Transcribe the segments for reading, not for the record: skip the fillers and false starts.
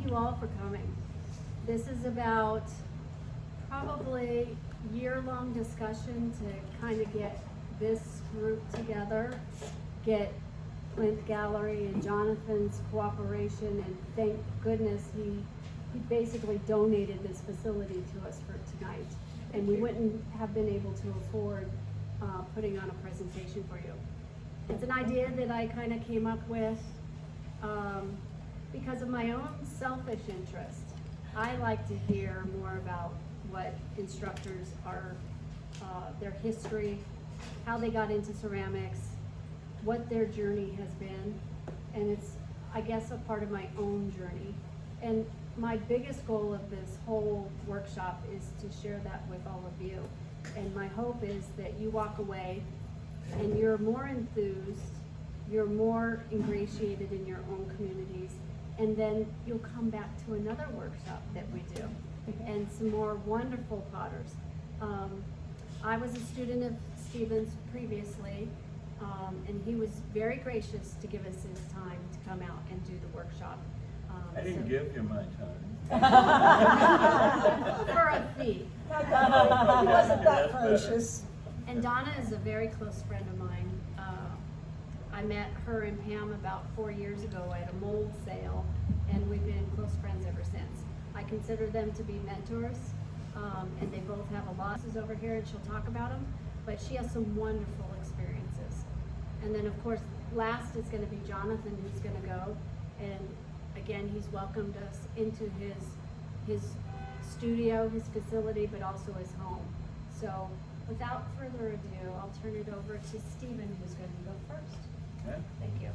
you all for coming. This is about probably year-long discussion to kind of get this group together, get Plinth Gallery and Jonathan's cooperation, and thank goodness he basically donated this facility to us for tonight. And we wouldn't have been able to afford putting on a presentation for you. It's an idea that I kind of came up with because of my own selfish interest. I like to hear more about what instructors are, their history, how they got into ceramics, what their journey has been, and it's, I guess, a part of my own journey. And my biggest goal of this whole workshop is to share that with all of you. And my hope is that you walk away and you're more enthused, you're more ingratiated in your own communities, and then you'll come back to another workshop that we do, and some more wonderful potters. I was a student of Stephen's previously, and he was very gracious to give us his time to come out and do the workshop. I didn't give you my time. For a fee. He wasn't that gracious. And Donna is a very close friend of mine. I met her and Pam about 4 years ago at a mold sale, and we've been close friends ever since. I consider them to be mentors, and they both have a lot. She's over here and she'll talk about them, but she has some wonderful experiences. And then of course, last is gonna be Jonathan, who's gonna go, and again, he's welcomed us into his studio, his facility, but also his home. So without further ado, I'll turn it over to Stephen, who's going to go first. Okay. Thank you.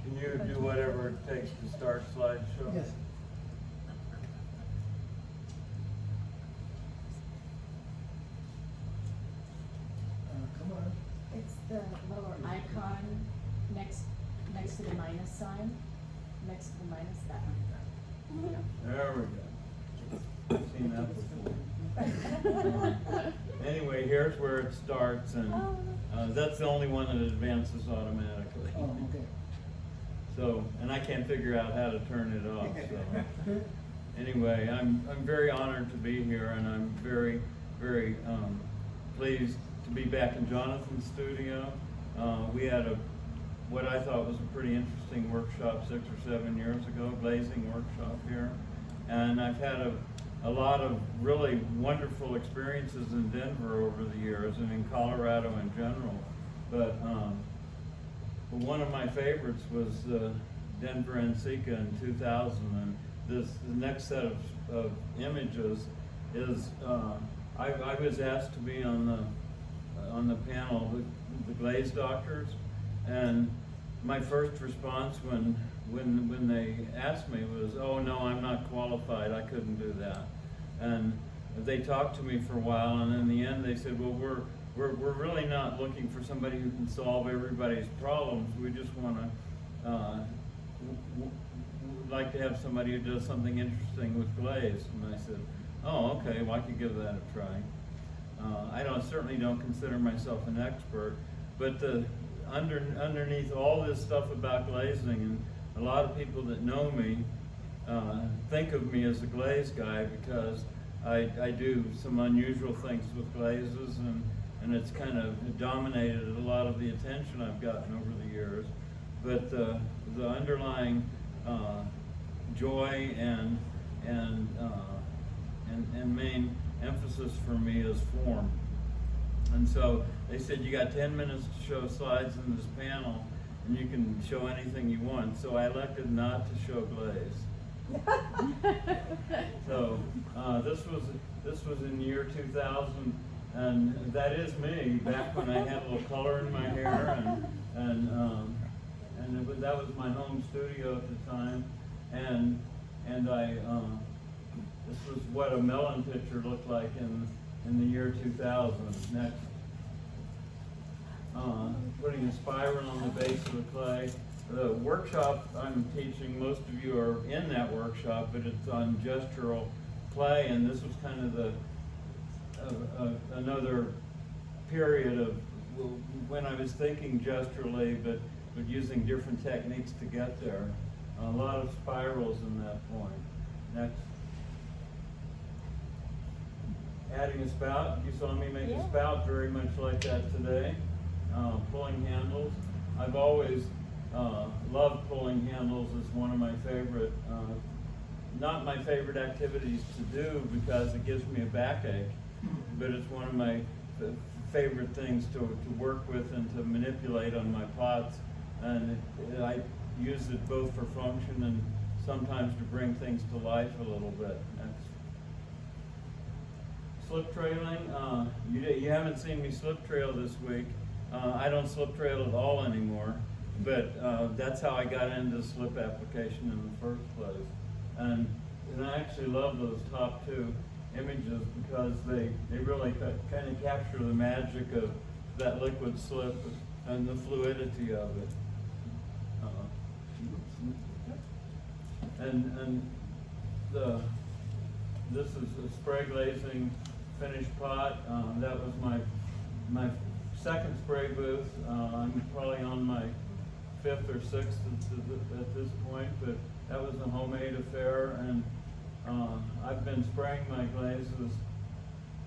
Can you do whatever it takes to start slideshow? Yes. Come on. It's the little icon next to the minus sign. Next to the minus, that one. There we go. I've seen that before. Anyway, here's where it starts, and that's the only one that advances automatically. Oh, okay. So, and I can't figure out how to turn it off. So, anyway, I'm very honored to be here, and I'm very pleased to be back in Jonathan's studio. We had what I thought was a pretty interesting workshop 6 or 7 years ago, glazing workshop here, and I've had a lot of really wonderful experiences in Denver over the years, and in Colorado in general. But one of my favorites was Denver NCCA in 2000, and the next set of images is I was asked to be on the panel with the glaze doctors, and my first response when they asked me was, "Oh no, I'm not qualified. I couldn't do that." And they talked to me for a while, and in the end they said, "Well, we're really not looking for somebody who can solve everybody's problems. We just want to like to have somebody who does something interesting with glaze." And I said, "Oh, okay. Well, I could give that a try." I certainly don't consider myself an expert, but underneath all this stuff about glazing, and a lot of people that know me think of me as a glaze guy because I do some unusual things with glazes, and it's kind of dominated a lot of the attention I've gotten over the years. But the underlying joy and main emphasis for me is form. And so they said, "You got 10 minutes to show slides in this panel, and you can show anything you want." So I elected not to show glaze. So this was in the year 2000, and that is me back when I had a little color in my hair, and that was my home studio at the time, and I this was what a melon picture looked like in the year 2000. Next, putting a spiral on the base of the clay. The workshop I'm teaching, most of you are in that workshop, but it's on gestural clay, and this was kind of another period of when I was thinking gesturally, but using different techniques to get there. A lot of spirals in that point. Next. Adding a spout. You saw me make a spout very much like that today. Pulling handles. I've always loved pulling handles as one of my favorite, not my favorite activities to do because it gives me a backache, but it's one of my favorite things to work with and to manipulate on my pots. And I use it both for function and sometimes to bring things to life a little bit. Next. Slip trailing. You haven't seen me slip trail this week. I don't slip trail at all anymore, but that's how I got into slip application in the first place. And I actually love those top two images because they really kind of capture the magic of that liquid slip and the fluidity of it. And this is a spray glazing finished pot. That was my second spray booth. I'm probably on my 5th or 6th at this point, but that was a homemade affair, and I've been spraying my glazes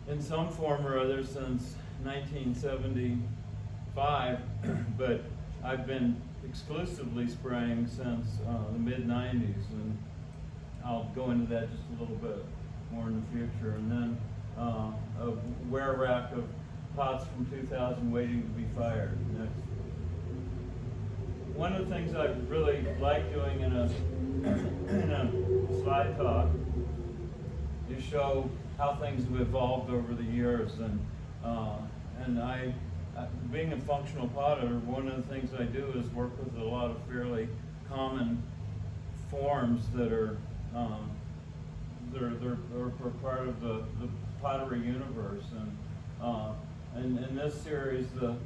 in some form or other since 1975, but I've been exclusively spraying since the mid-90s, and I'll go into that just a little bit more in the future. And then a ware rack of pots from 2000 waiting to be fired. Next. One of the things I really like doing in a slide talk is show how things have evolved over the years, and I being a functional potter, one of the things I do is work with a lot of fairly common forms that are they're part of the pottery universe, and in this series the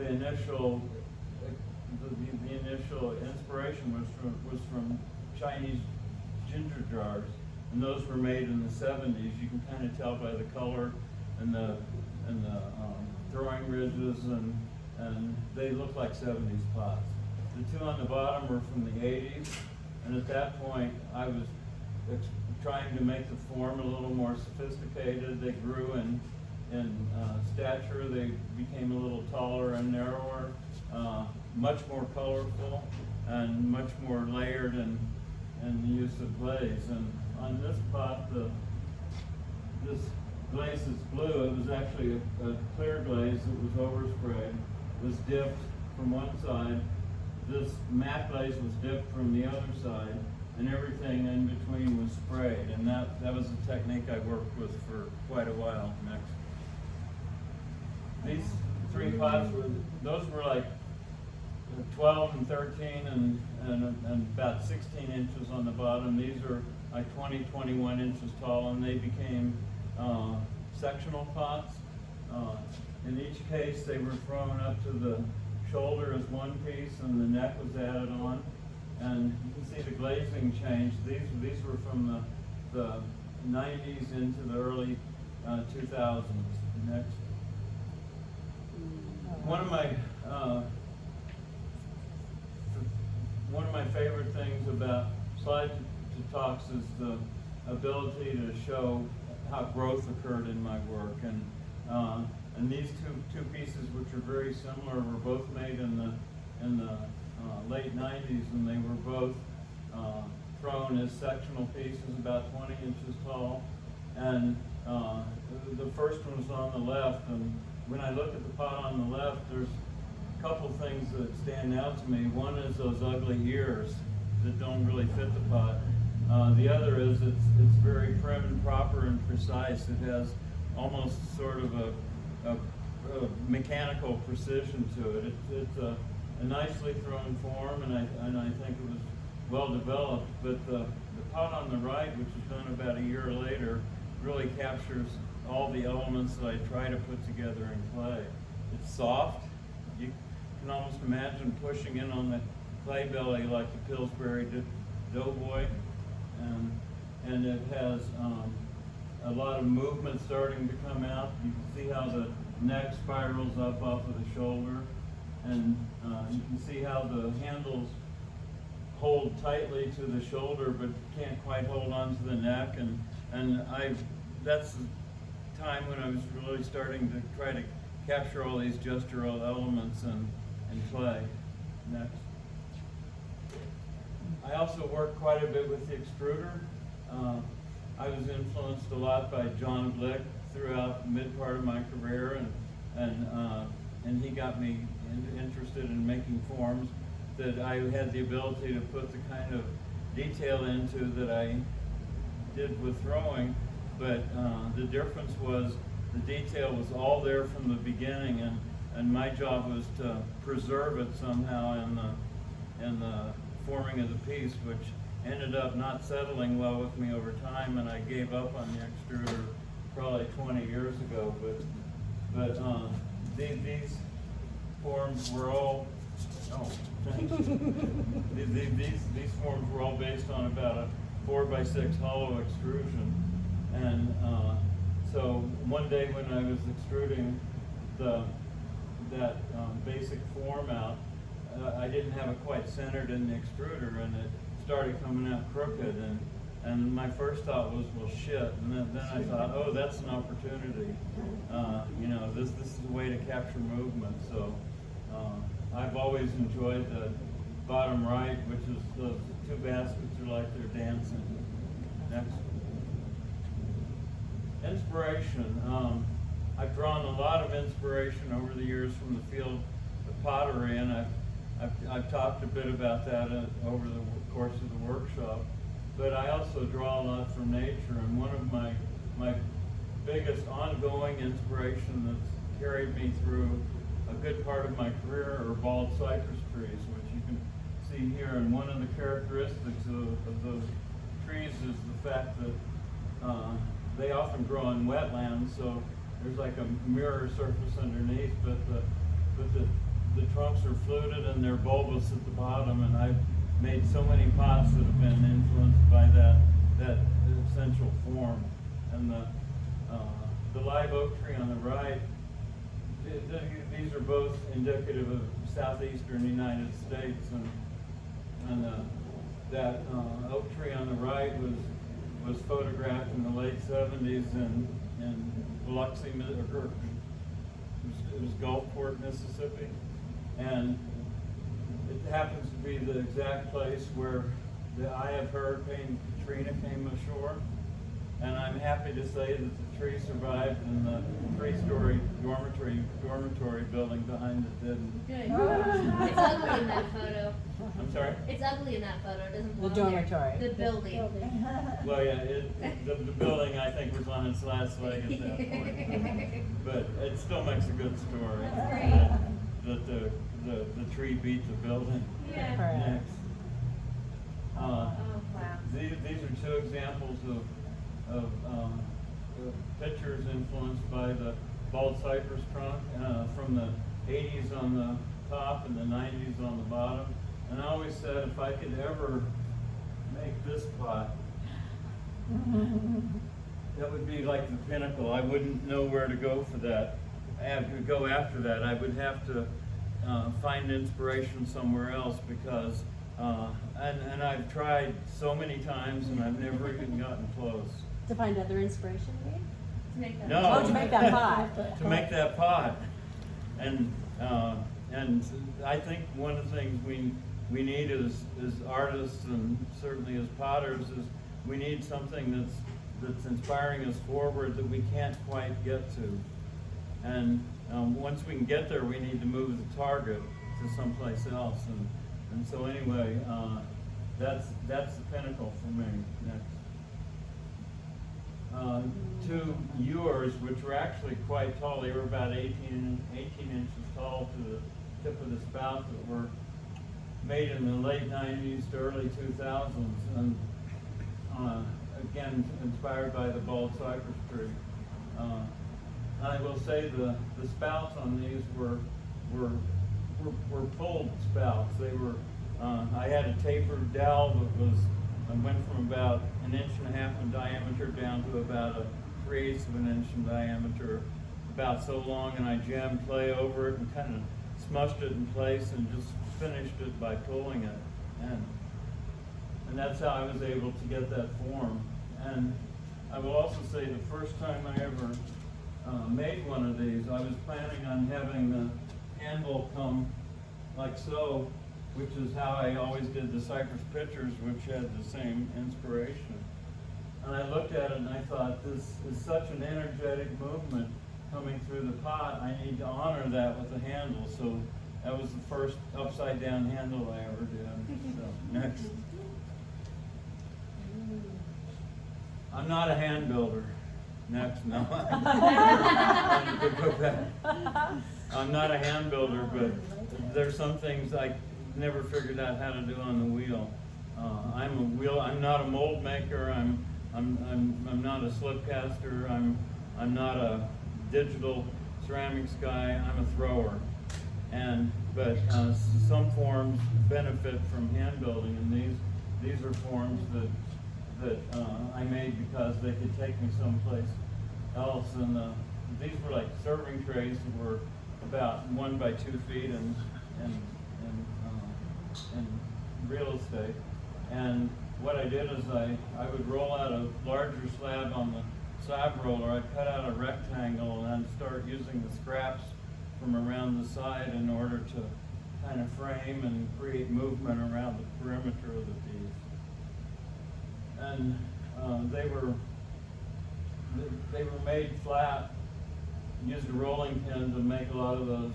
initial inspiration was from Chinese ginger jars, and those were made in the 70s. You can kind of tell by the color and the throwing ridges, and they look like 70s pots. The two on the bottom were from the 80s, and at that point I was trying to make the form a little more sophisticated. They grew in stature. They became a little taller and narrower, much more colorful, and much more layered in the use of glaze. And on this pot, this glaze is blue. It was actually a clear glaze that was oversprayed, was dipped from one side. This matte glaze was dipped from the other side, and everything in between was sprayed. And that was a technique I worked with for quite a while. Next. These three pots those were like 12 and 13 and about 16 inches on the bottom. These are like 20, 21 inches tall, and they became sectional pots. In each case, they were thrown up to the shoulder as one piece, and the neck was added on. And you can see the glazing change. These were from the 90s into the early 2000s. Next. One of my favorite things about slide talks is the ability to show how growth occurred in my work, and these two pieces, which are very similar, were both made in the late 90s, and they were both thrown as sectional pieces about 20 inches tall. And the first one was on the left, and when I look at the pot on the left, there's a couple things that stand out to me. One is those ugly ears that don't really fit the pot. The other is it's very prim and proper and precise. It has almost sort of a mechanical precision to it. It's a nicely thrown form, and I think it was well developed. But the pot on the right, which was done about a year later, really captures all the elements that I try to put together in clay. It's soft. You can almost imagine pushing in on the clay belly like the Pillsbury Doughboy, and it has a lot of movement starting to come out. You can see how neck spirals up off of the shoulder, and you can see how the handles hold tightly to the shoulder, but can't quite hold on to the neck, and that's the time when I was really starting to try to capture all these gestural elements in clay. Next. I also worked quite a bit with the extruder. I was influenced a lot by John Blick throughout the mid part of my career, and he got me interested in making forms that I had the ability to put the kind of detail into that I did with throwing, but the difference was the detail was all there from the beginning, and my job was to preserve it somehow in the forming of the piece, which ended up not settling well with me over time, and I gave up on the extruder probably 20 years ago. But these forms were all these forms were all based on about a 4x6 hollow extrusion, and so one day when I was extruding that basic form out, I didn't have it quite centered in the extruder, and it started coming out crooked, and my first thought was, well, shit, and then I thought, oh, that's an opportunity. You know, this is a way to capture movement. So I've always enjoyed the bottom right, which is the two baskets are like they're dancing. Next. Inspiration. I've drawn a lot of inspiration over the years from the field of pottery, and I've talked a bit about that over the course of the workshop. But I also draw a lot from nature, and one of my biggest ongoing inspiration that's carried me through a good part of my career are bald cypress trees, which you can see here. And one of the characteristics of those trees is the fact that they often grow in wetlands, so there's like a mirror surface underneath, but the trunks are fluted and they're bulbous at the bottom, and I've made so many pots that have been influenced by that essential form. And the live oak tree on the right, these are both indicative of southeastern United States, and that oak tree on the right was photographed in the late 70s in Biloxi, it was Gulfport, Mississippi, and it happens to be the exact place where the eye of Hurricane Katrina came ashore, and I'm happy to say that the tree survived, and the three-story dormitory building behind it didn't. Good. It's ugly in that photo. I'm sorry? It's ugly in that photo. It doesn't The belong there. dormitory. The building. Well, yeah, the building, I think, was on its last leg at that point. But it still makes a good story. That's great. That the tree beat the building. Yeah. Correct. Next. Oh, wow. These are two examples of pictures influenced by the bald cypress trunk from the 80s on the top and the 90s on the bottom. And I always said if I could ever make this pot, that would be like the pinnacle. I wouldn't know where to go for that. Go after that. I would have to find inspiration somewhere else, because and I've tried so many times and I've never even gotten close. To find other inspiration, maybe? To make that. No. Oh, to make that pot. To make that pot. And I think one of the things we need as artists, and certainly as potters, is we need something that's inspiring us forward that we can't quite get to. And once we can get there, we need to move the target to someplace else. And so anyway, that's the pinnacle for me. Next. Two ewers, which were actually quite tall. They were about 18 inches tall to the tip of the spout, that were made in the late 90s to early 2000s, and again inspired by the bald cypress tree. I will say the spouts on these were pulled spouts. They were I had a tapered dowel that went from about 1.5 inches in diameter down to about 1/3 of an inch in diameter. about so long, and I jammed clay over it and kind of smushed it in place and just finished it by pulling it. And that's how I was able to get that form. And I will also say the first time I ever made one of these, I was planning on having the handle come like so, which is how I always did the cypress pictures, which had the same inspiration. And I looked at it and I thought, this is such an energetic movement coming through the pot, I need to honor that with a handle. So that was the first upside down handle I ever did. So next. I'm not a hand builder. Next, no. I'm not a hand builder, but there's some things I never figured out how to do on the wheel. I'm not a mold maker. I'm not a slip caster. I'm not a digital ceramics guy. I'm a thrower. But some forms benefit from hand building, and these are forms that I made because they could take me someplace else. And these were like serving trays that were about 1 by 2 feet in real estate. And what I did is I would roll out a larger slab on the slab roller. I'd cut out a rectangle and then start using the scraps from around the side in order to kind of frame and create movement around the perimeter of the piece. And they were made flat. Used a rolling pin to make a lot of those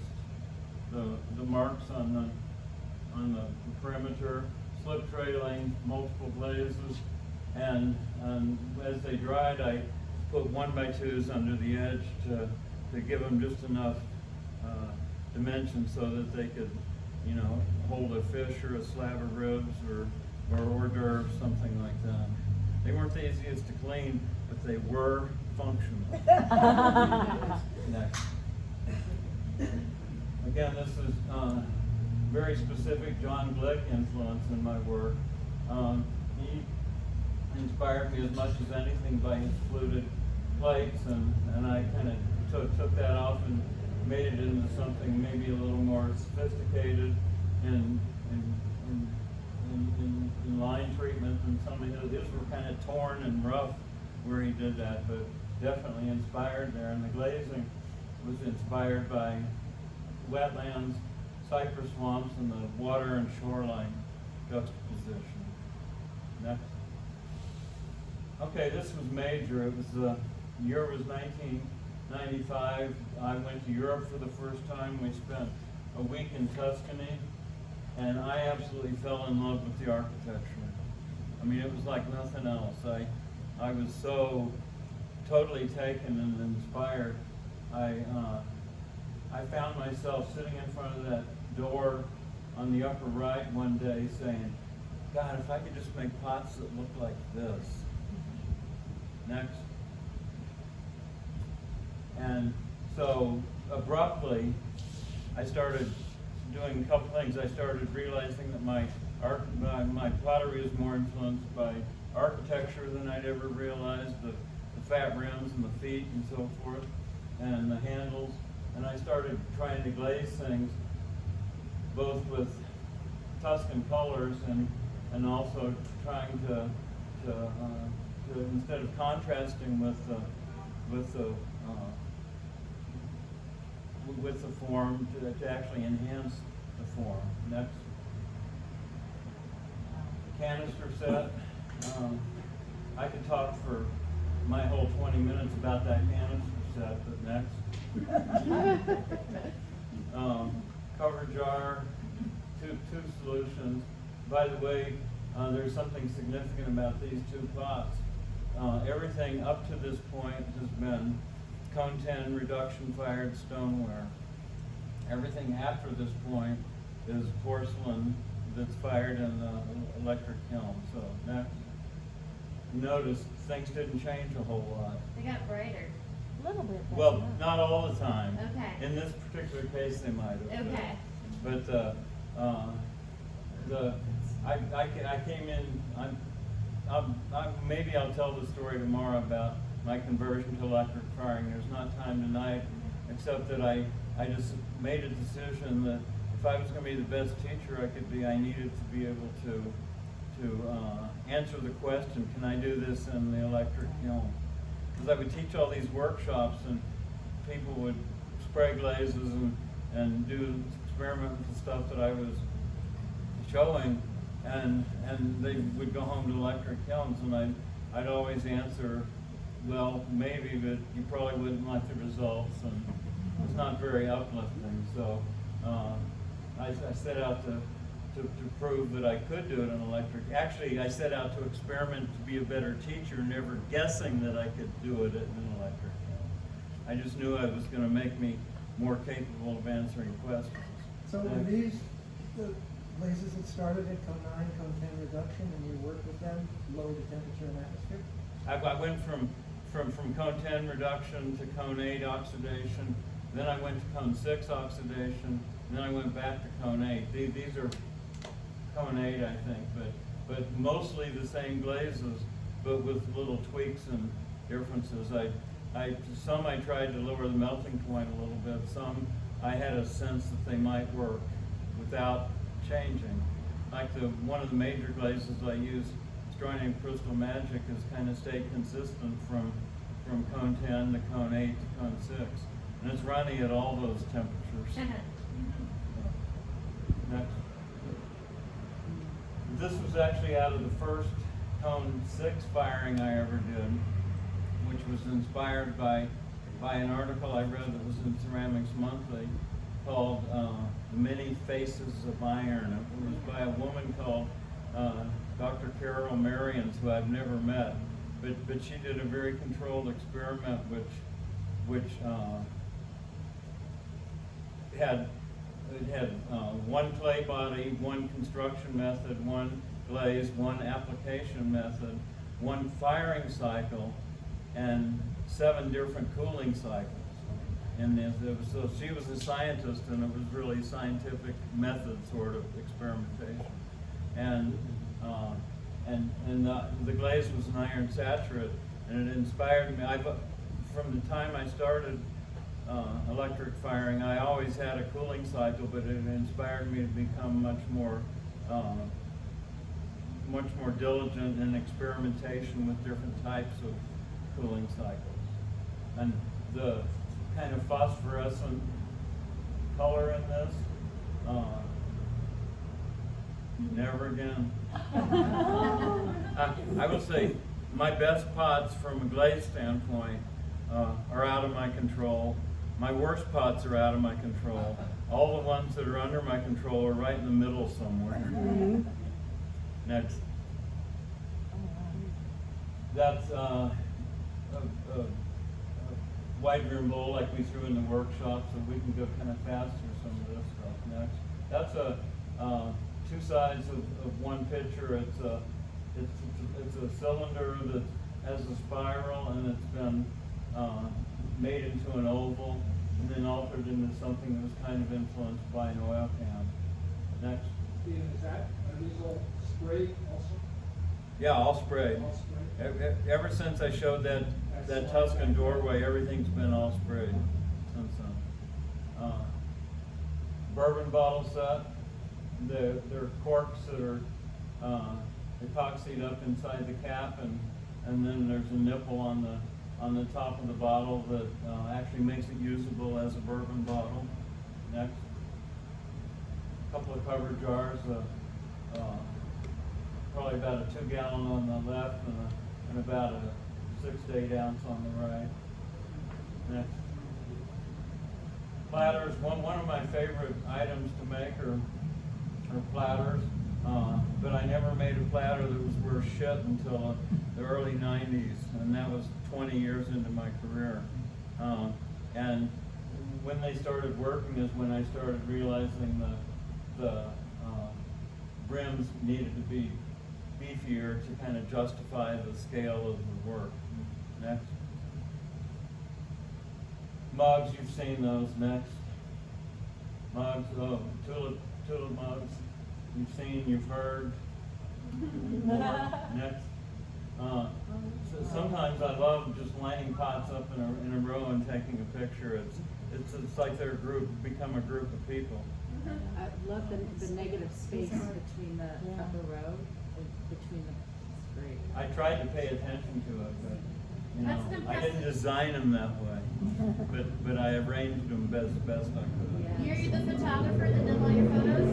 the marks on the perimeter. Slip trailing, multiple glazes, and as they dried, I put 1 by 2s under the edge to give them just enough dimension so that they could, hold a fish or a slab of ribs or hors d'oeuvres, something like that. They weren't the easiest to clean, but they were functional. Next. Again, this is very specific John Glick influence in my work. He inspired me as much as anything by his fluted plates, and I kind of took that off and made it into something maybe a little more sophisticated in line treatment than some of his were kind of torn and rough where he did that, but definitely inspired there. And the glazing was inspired by wetlands, cypress swamps, and the water and shoreline juxtaposition. Next. Okay, this was major. It was the year was 1995. I went to Europe for the first time. We spent a week in Tuscany, and I absolutely fell in love with the architecture. I mean, it was like nothing else. I was so totally taken and inspired. I found myself sitting in front of that door on the upper right one day saying, God, if I could just make pots that look like this. Next. And so abruptly, I started doing a couple things. I started realizing that my pottery is more influenced by architecture than I'd ever realized, the fat rims and the feet and so forth, and the handles. And I started trying to glaze things both with Tuscan colors and also trying to instead of contrasting with the form, to actually enhance the form. Next. Canister set. I could talk for my whole 20 minutes about that canister set, but next. Cover jar, two solutions. By the way, there's something significant about these two pots. Everything up to this point has been cone 10 reduction fired stoneware. Everything after this point is porcelain that's fired in the electric kiln. So next. Notice things didn't change a whole lot. They got brighter. A little bit. Well, not all the time. Okay. In this particular case, they might have. Okay. But I came in. Maybe I'll tell the story tomorrow about my conversion to electric firing. There's not time tonight. except that I just made a decision that if I was gonna be the best teacher I could be, I needed to be able to answer the question, can I do this in the electric kiln? Because I would teach all these workshops and people would spray glazes and do experiment with the stuff that I was showing, and they would go home to electric kilns, and I'd always answer, well, maybe, but you probably wouldn't like the results, and it's not very uplifting. So I set out to prove that I could do it in electric. Actually, I set out to experiment to be a better teacher, never guessing that I could do it in an electric kiln. I just knew I was going to make me more capable of answering questions. So were these the glazes that started at cone 9, cone 10 reduction, and you worked with them, lower the temperature and atmosphere? I went from cone 10 reduction to cone 8 oxidation, then I went to cone 6 oxidation, then I went back to cone 8. These are cone 8, I think, but mostly the same glazes, but with little tweaks and differences. Some I tried to lower the melting point a little bit. Some I had a sense that they might work without changing. Like one of the major glazes I use, Strontium Crystal Magic, has kind of stayed consistent from cone 10 to cone 8 to cone 6. And it's running at all those temperatures. Next. This was actually out of the first cone 6 firing I ever did, which was inspired by an article I read that was in Ceramics Monthly called The Many Faces of Iron. It was by a woman called Dr. Carol Marians, who I've never met, but she did a very controlled experiment which had one clay body, one construction method, one glaze, one application method, one firing cycle, and 7 different cooling cycles. And so she was a scientist, and it was really scientific method sort of experimentation. And the glaze was an iron saturate, and it inspired me. From the time I started electric firing, I always had a cooling cycle, but it inspired me to become much more diligent in experimentation with different types of cooling cycles. And the kind of phosphorescent color in this, never again. I will say my best pots from a glaze standpoint are out of my control. My worst pots are out of my control. All the ones that are under my control are right in the middle somewhere. Next. That's a wide room bowl like we threw in the workshop, so we can go kind of fast through some of this stuff. Next. That's two sides of one pitcher. It's a cylinder that has a spiral, and it's been made into an oval and then altered into something that was kind of influenced by an oil can. Next. Stephen, are these all sprayed also? Yeah, all sprayed. All sprayed? Ever since I showed that Tuscan doorway, everything's been all sprayed since then. Bourbon bottle set. They're corks that are epoxied up inside the cap, and then there's a nipple on the top of the bottle that actually makes it usable as a bourbon bottle. Next. A couple of cover jars, probably about a 2-gallon on the left and about a 6 to 8 ounce on the right. Next. Platters. One of my favorite items to make are platters, but I never made a platter that was worth shit until the early 90s, and that was 20 years into my career. And when they started working is when I started realizing the brims needed to be beefier to kind of justify the scale of the work. Next. Mugs, you've seen those. Next. Mugs, tulip mugs. You've seen, you've heard. More. Next. So sometimes I love just lining pots up in a row and taking a picture. it's like they're a group, become a group of people. I love the negative space between the upper row, between the, it's great. I tried to pay attention to it, but, you know, That's an I didn't impressive- design them that way. But I arranged them best I could. Yeah. You're the photographer that does all your photos?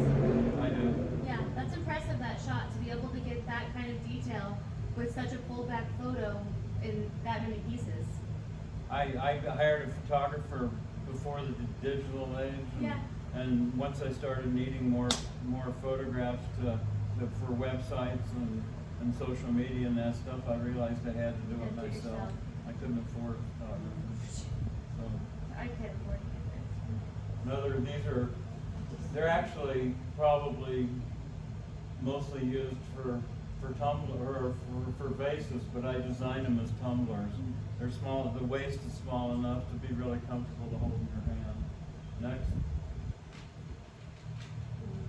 I do. Yeah, that's impressive, that shot, to be able to get that kind of detail with such a pullback photo in that many pieces. I hired a photographer before the digital age. Yeah. And once I started needing more photographs for websites and social media and that stuff, I realized I had to do it Had to do it myself. yourself. I couldn't afford photographers. So, I can't afford to get they're actually probably mostly used for tumbler or for vases, but I designed them as tumblers. They're small. The waist is small enough to be really comfortable to hold in your hand. Next.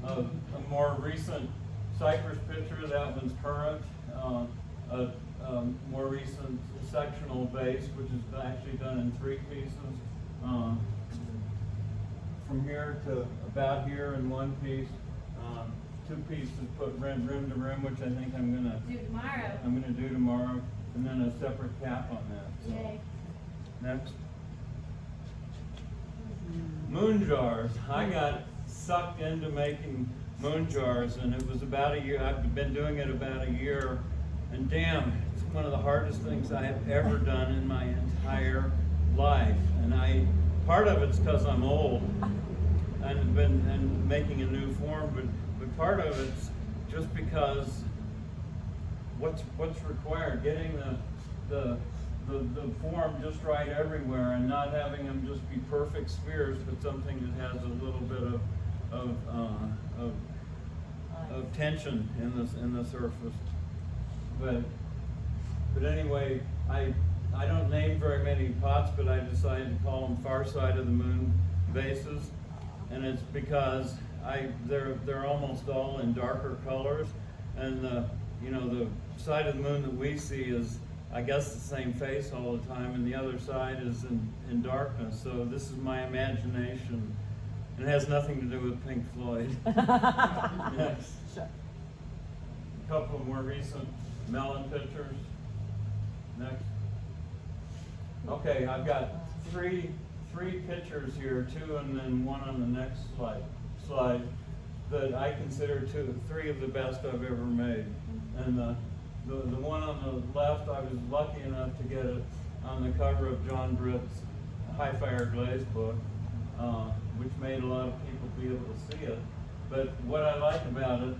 A more recent Cypress picture, that one's current. A more recent sectional vase, which is actually done in 3 pieces. From here to about here in 1 piece. 2 pieces put rim to rim, which I think I'm gonna do tomorrow, and then a separate cap on that. So. Yay. Next. Moon jars. I got sucked into making moon jars, and it was about a year. I've been doing it about a year, and damn, it's one of the hardest things I have ever done in my entire life. And part of it's because I'm old and making a new form, but part of it's just because what's required, getting the form just right everywhere, and not having them just be perfect spheres, but something that has a little bit of tension in the surface. But anyway, I don't name very many pots, but I decided to call them Far Side of the Moon vases, and it's because they're almost all in darker colors, and the side of the moon that we see is, I guess, the same face all the time, and the other side is in darkness. So this is my imagination. It has nothing to do with Pink Floyd. Next. A couple of more recent melon pictures. Next. Okay, I've got three pictures here, 2 and then 1 on the next slide that I consider 3 of the best I've ever made. And the one on the left, I was lucky enough to get it on the cover of John Britt's High Fire Glaze book, which made a lot of people be able to see it. But what I like about it,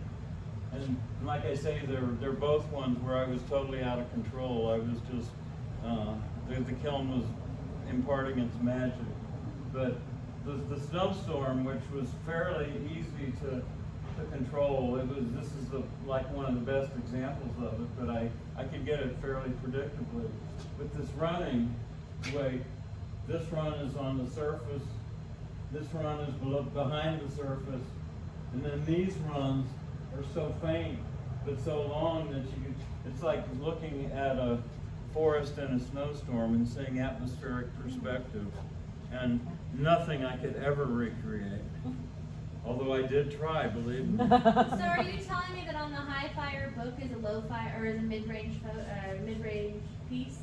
and like I say, they're both ones where I was totally out of control. I was just, the kiln was imparting its magic. But the snowstorm, which was fairly easy to control, this is like one of the best examples of it, but I could get it fairly predictably. With this running, wait, this run is on the surface, this run is behind the surface, and then these runs are so faint but so long that it's like looking at a forest in a snowstorm and seeing atmospheric perspective, and nothing I could ever recreate. Although I did try, believe me. So are you telling me that on the High Fire book is a low fire, or is a mid-range piece?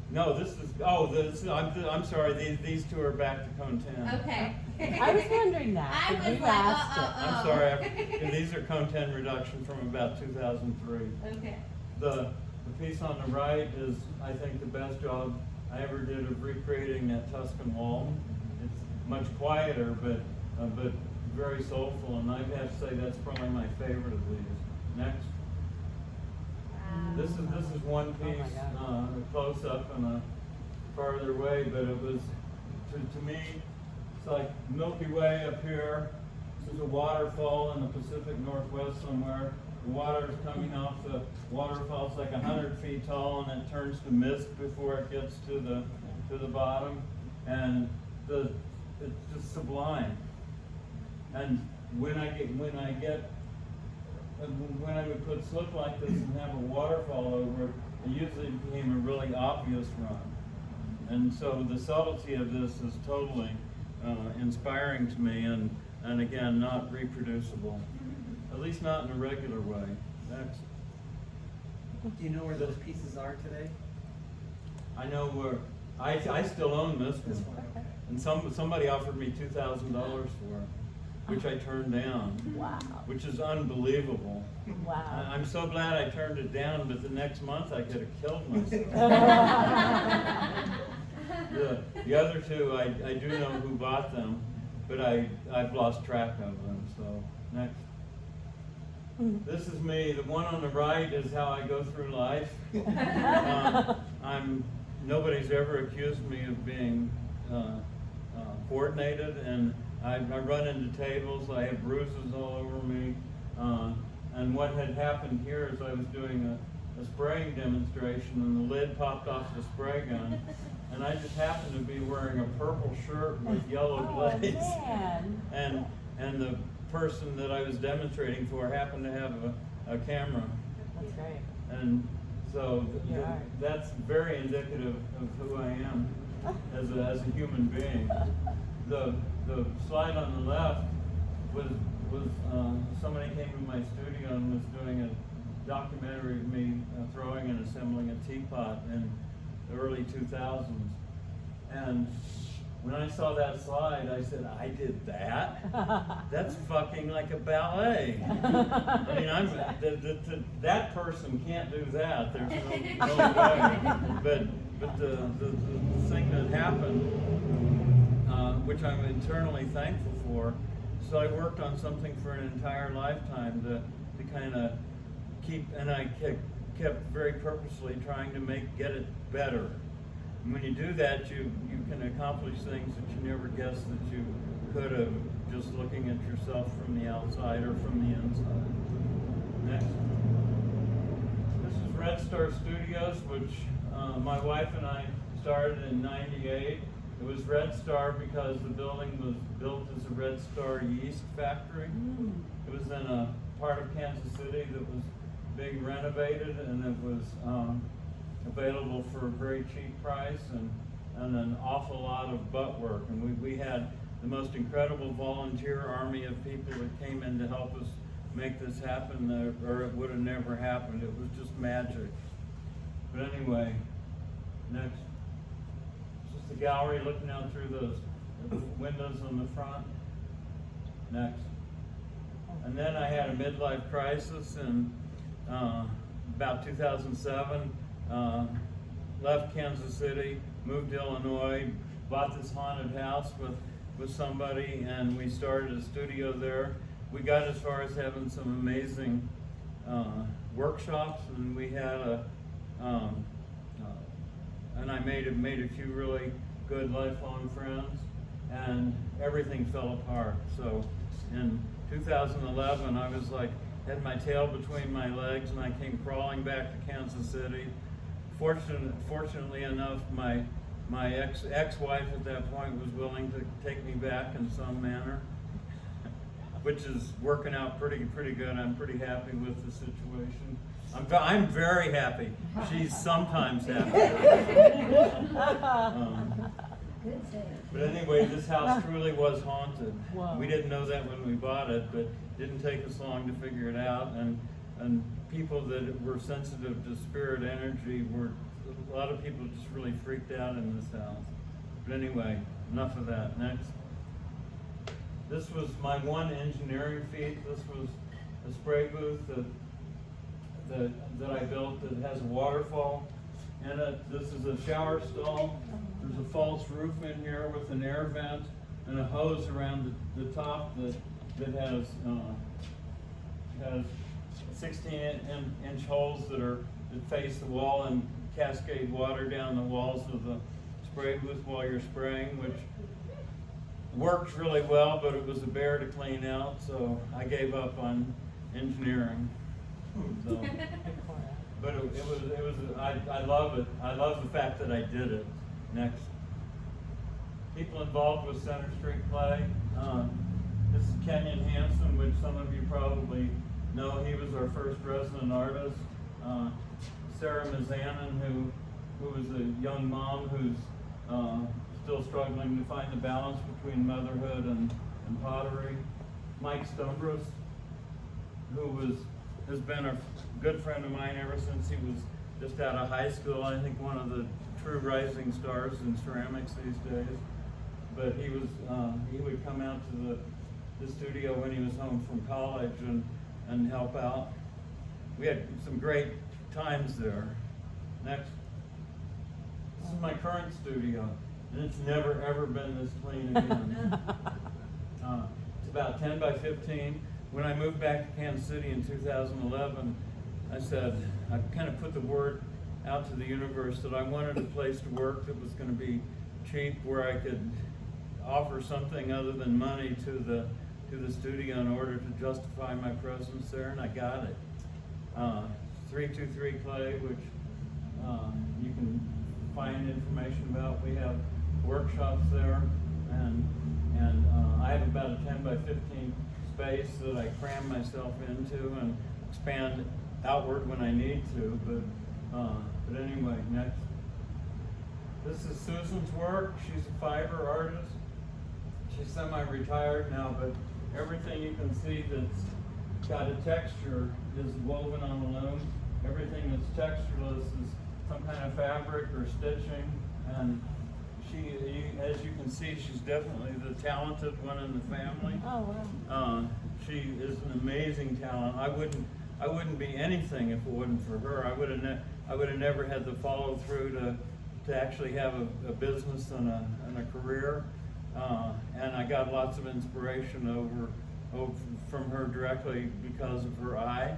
No, I'm sorry, these 2 are back to Cone 10. Okay. I was wondering that. I but was you like, asked it. I'm sorry, these are Cone 10 reduction from about 2003. Okay. The piece on the right is, I think, the best job I ever did of recreating that Tuscan wall. It's much quieter, but very soulful, and I have to say that's probably my favorite of these. Next. This is one piece, a close up and a farther away, but it was to me, it's like Milky Way up here. This is a waterfall in the Pacific Northwest somewhere. The water is coming off the waterfall. It's like 100 feet tall, and it turns to mist before it gets to the bottom, and it's just sublime. And when I would put slip like this and have a waterfall over it, it usually became a really obvious run. And so the subtlety of this is totally inspiring to me, and again, not reproducible, at least not in a regular way. Next. Do you know where those pieces are today? I know where, I still own this one, and somebody offered me $2,000 for it, which I turned down. Wow. Which is unbelievable. Wow. I'm so glad I turned it down, but the next month I could have killed myself. The other two, I do know who bought them, but I've lost track of them, so next. This is me. The one on the right is how I go through life. Nobody's ever accused me of being coordinated, and I run into tables, I have bruises all over me, and what had happened here is I was doing a spraying demonstration, and the lid popped off the spray gun, and I just happened to be wearing a purple shirt with yellow blades. Man. And the person that I was demonstrating for happened to have a camera. That's great. And so Your art. that's very indicative of who I am as a human being. The slide on the left was somebody came to my studio and was doing a documentary of me throwing and assembling a teapot in the early 2000s. And when I saw that slide, I said, I did that? That's fucking like a ballet. I mean, that person can't do that. There's no way. But the thing that happened, which I'm eternally thankful for, so I worked on something for an entire lifetime to kind of keep, and I kept very purposely trying to get it better. And when you do that, you can accomplish things that you never guessed that you could have just looking at yourself from the outside or from the inside. Next. This is Red Star Studios, which my wife and I started in '98. It was Red Star because the building was built as a Red Star yeast factory. It was in a part of Kansas City that was being renovated, and it was available for a very cheap price and an awful lot of butt work. And we had the most incredible volunteer army of people that came in to help us make this happen, or it would have never happened. It was just magic. But anyway, next. Just the gallery looking out through those windows on the front. Next. And then I had a midlife crisis in about 2007. Left Kansas City, moved to Illinois, bought this haunted house with somebody, and we started a studio there. We got as far as having some amazing workshops, and we had and I made a few really good lifelong friends, and everything fell apart. So in 2011, I was like, had my tail between my legs, and I came crawling back to Kansas City. Fortunately enough, my ex-wife at that point was willing to take me back in some manner, which is working out pretty good. I'm pretty happy with the situation. I'm very happy. She's sometimes happy. But anyway, this house truly was haunted. Wow. We didn't know that when we bought it, but it didn't take us long to figure it out. And people that were sensitive to spirit energy a lot of people just really freaked out in this house. But anyway, enough of that. Next. This was my one engineering feat. This was a spray booth that I built that has a waterfall in it. This is a shower stall. There's a false roof in here with an air vent and a hose around the top that has 16-inch holes that face the wall and cascade water down the walls of the spray booth while you're spraying, which worked really well, but it was a bear to clean out, so I gave up on engineering. So, but I love it. I love the fact that I did it. Next. People involved with Center Street Play. This is Kenyon Hansen, which some of you probably know. He was our first resident artist. Sarah Mazanin, who was a young mom whose still struggling to find the balance between motherhood and pottery. Mike Stumbros, who has been a good friend of mine ever since he was just out of high school. I think one of the true rising stars in ceramics these days. But he would come out to the studio when he was home from college and help out. We had some great times there. Next. This is my current studio, and it's never ever been this clean again. It's about 10 by 15. When I moved back to Kansas City in 2011, I kind of put the word out to the universe that I wanted a place to work that was going to be cheap, where I could offer something other than money to the studio in order to justify my presence there, and I got it. 323 clay, which you can find information about. We have workshops there, and I have about a 10 by 15 space that I cram myself into and expand outward when I need to. But anyway, next. This is Susan's work. She's a fiber artist. She's semi-retired now, but everything you can see that's got a texture is woven on the loom. Everything that's textureless is some kind of fabric or stitching. And as you can see, she's definitely the talented one in the family. Oh, wow. She is an amazing talent. I wouldn't be anything if it wasn't for her. I would have never had the follow through to actually have a business and a career. And I got lots of inspiration from her directly because of her eye.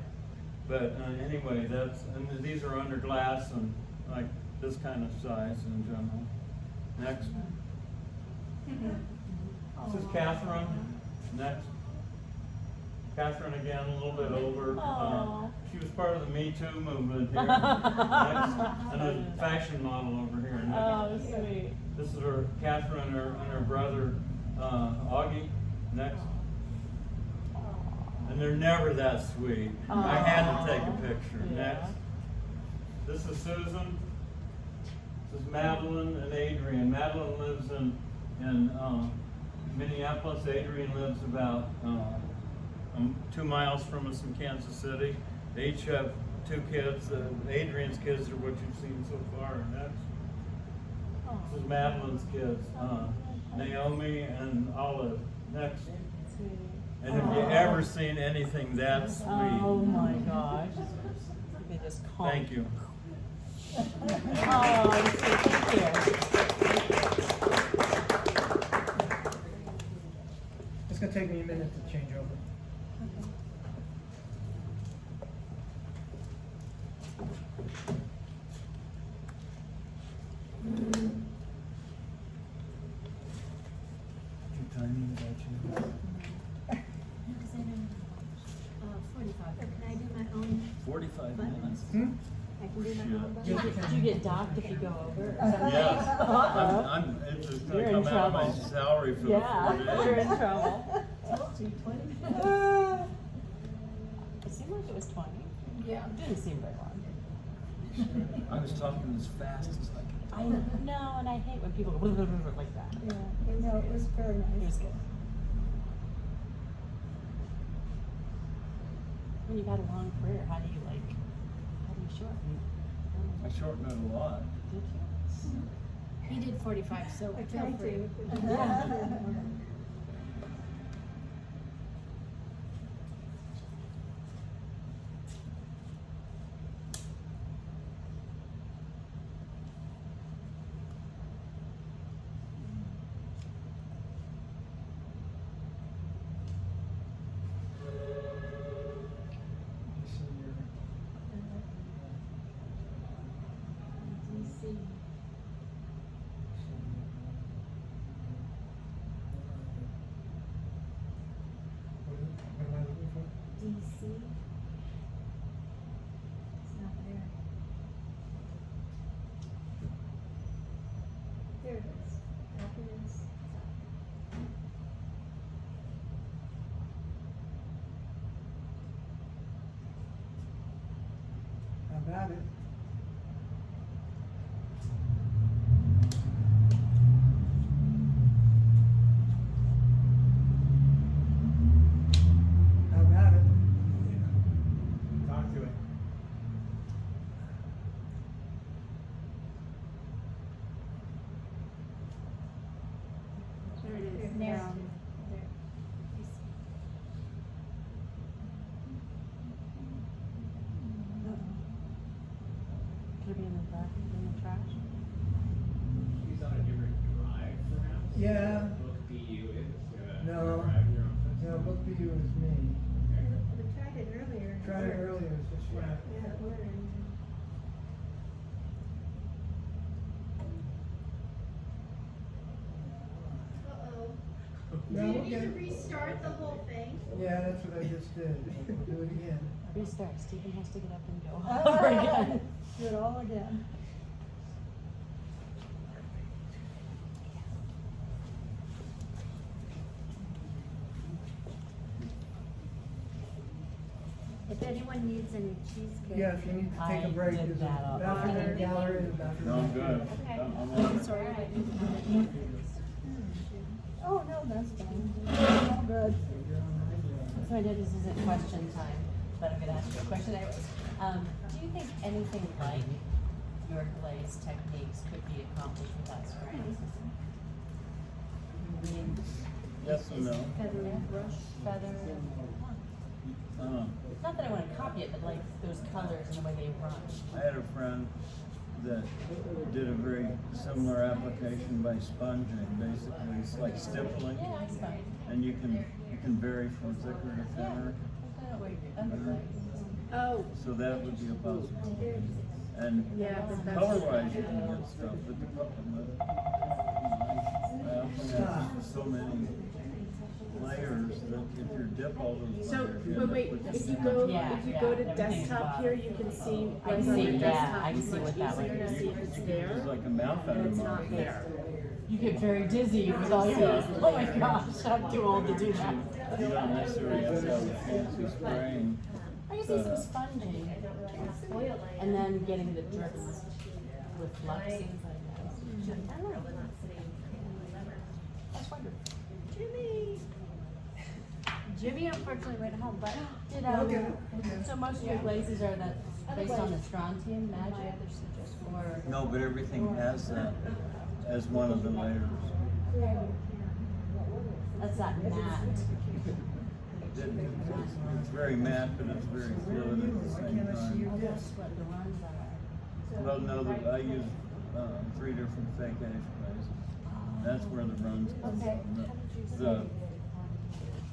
But anyway, and these are under glass and like this kind of size in general. Next. This is Catherine. Next. Catherine again, a little bit older. She was part of the Me Too movement here. Next. And a fashion model over here. Next. Oh, sweet. This is Catherine and her brother Augie. Next. And they're never that sweet. I had to take a picture. Yeah. Next. This is Susan. This is Madeline and Adrian. Madeline lives in Minneapolis. Adrian lives about 2 miles from us in Kansas City. They each have 2 kids. Adrian's kids are what you've seen so far. Next. This is Madeline's kids, Naomi and Olive. Next. And have you ever seen anything that sweet? Oh my gosh. They just calm. Thank you. Oh, thank you. It's gonna take me a minute to change over. Too tiny about you. 45. Or can I do my own? 45 minutes. I can do my own. Yeah. Do you get docked if you go over? Yeah. It's just You're gonna in come out of my trouble. salary for Yeah, the 4 you're days. in trouble. It seemed like it was 20. Yeah. It didn't seem very long. I was talking as fast as I could. I know, and I hate when people go like that. Yeah, no, it was very nice. It was good. When you've had a long career, how do you shorten? I shortened it a lot. Did you? He did 45, so I feel tried free. to. Yeah. DC. What am I looking for? DC. It's not there. There it is. Documents. How about it? left in the trash? He's on a different drive, perhaps? Yeah. Book BU is, No. drive your own place? No, book for you is me. We tried it earlier. Tried it earlier, it's just flat. Yeah, it worked. Uh-oh. No, Do you we're need to good. restart the whole thing? Yeah, that's what I just did. We'll do it again. Restart, Stephen has to get up and go over again. Do it all again. If anyone needs any cheesecake. Yeah, if you need to take a I break, did there's a that up. bathroom in the gallery and a bathroom. No, I'm good. Okay. I'm Sorry. Oh, no, that's fine. All good. So I know this isn't question time, but I'm gonna ask you a question anyways. Do you think anything like your glaze techniques could be accomplished without spraying? I mean, Yes and no. Feather brush. feather, not that I wanna copy it, but like those colors and the way they run. I had a friend that did a very similar application by sponging. Basically, it's like stippling, Yeah, I suppose. and you can vary from thicker to Yeah, thinner. that's kind of what you're, Oh, So that would be a possibility. And yeah, but that's. color-wise, you can get stuff, but the problem with I often have so many layers that if you dip all those So, layers, you but end up wait, with if you go, Yeah, if you yeah, go to everything's desktop bottom. here, you can see I what's can on see, your yeah, desktop. I can It's see much what that easier one to is. see if it's there. It's like a mouth And it's not animal. there. You get very dizzy with all your, oh my gosh, I'm too old to do that. You don't necessarily have to have a fancy spraying. I can see some sponging, and then getting the drips with flux and things like that. I don't know. That's wonderful. Jimmy unfortunately went home, but did, Okay. so most of your glazes are that based on the strontium magic, or? No, but everything has that as one of the layers. That's that matte. It's very matte, but it's very fluid at the same Can I see your time. disc? What the runs are. Well, no, I use 3 different fake ash glazes. That's where the runs come Okay. from. The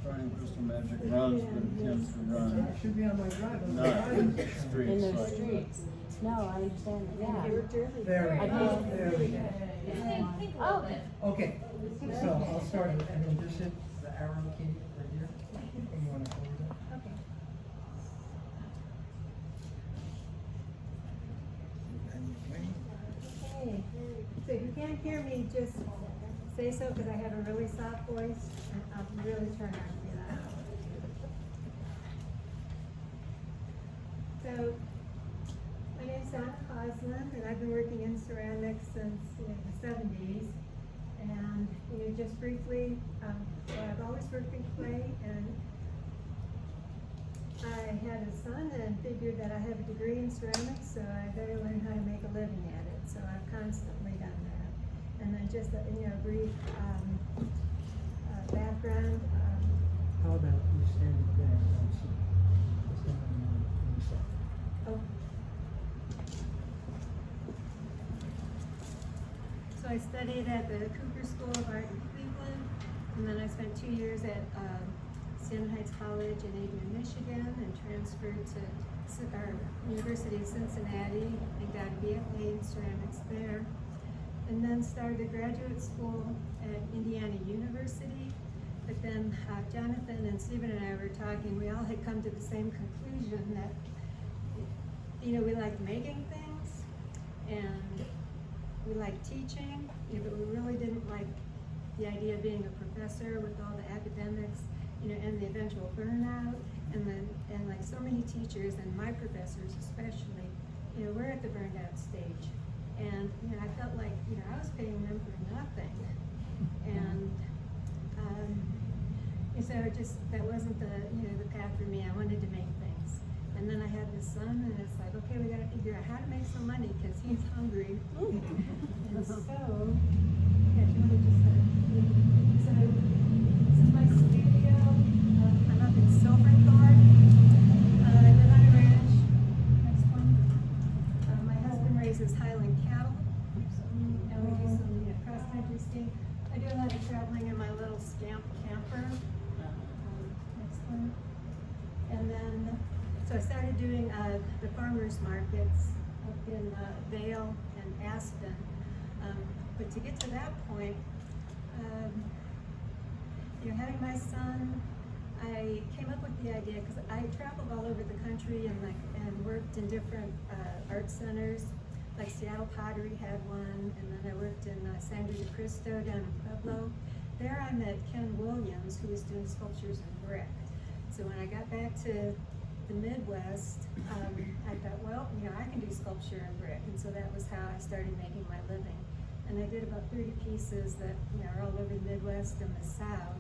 Starting Crystal Magic runs, but it tends to run It should be on my drive. I'm not driving. in In streets those like streets. No, I understand, yeah. There we I go. did. There we go. Oh, Okay, so I'll start it, and then just hit the arrow key right here. And you wanna close it? Okay. Okay, so if you can't hear me, just say so, because I have a really soft voice, and I'll really try not to do that. So, my name's Donna Causland, and I've been working in ceramics since the 70s. And, just briefly, well, I've always worked in clay, and I had a son and figured that I have a degree in ceramics, so I better learn how to make a living at it. So I've constantly done that. And then just a brief background. How about you stand there and see? Just stand on the side. Oh. So I studied at the Cooper School of Art in Cleveland, and then I spent 2 years at Stanton Heights College in Adrian, Michigan, and transferred to University of Cincinnati and got a BFA in ceramics there. And then started graduate school at Indiana University. But then Jonathan and Stephen and I were talking, we all had come to the same conclusion that, we liked making things, and we liked teaching, but we really didn't like the idea of being a professor with all the academics, and the eventual burnout, and like so many teachers, and my professors especially, we're at the burned out stage. And, I felt like, I was paying them for nothing. And, so that wasn't the path for me. I wanted to make things. And then I had this son, and it's like, okay, we gotta figure out how to make some money, because he's hungry. And so, yeah, do you wanna just, so, this is my studio. I'm up in Silverthorne. I live on a ranch. Next one. My husband raises high So I started doing the farmers markets up in Vale and Aspen. But to get to that point, having my son, I came up with the idea because I traveled all over the country and worked in different art centers. Like Seattle Pottery had one, and then I worked in Sangre de Cristo down in Pueblo. There I met Ken Williams, who was doing sculptures in brick. So when I got back to the Midwest, I thought, well, I can do sculpture in brick. And so that was how I started making my living. And I did about 30 pieces that are all over the Midwest and the South.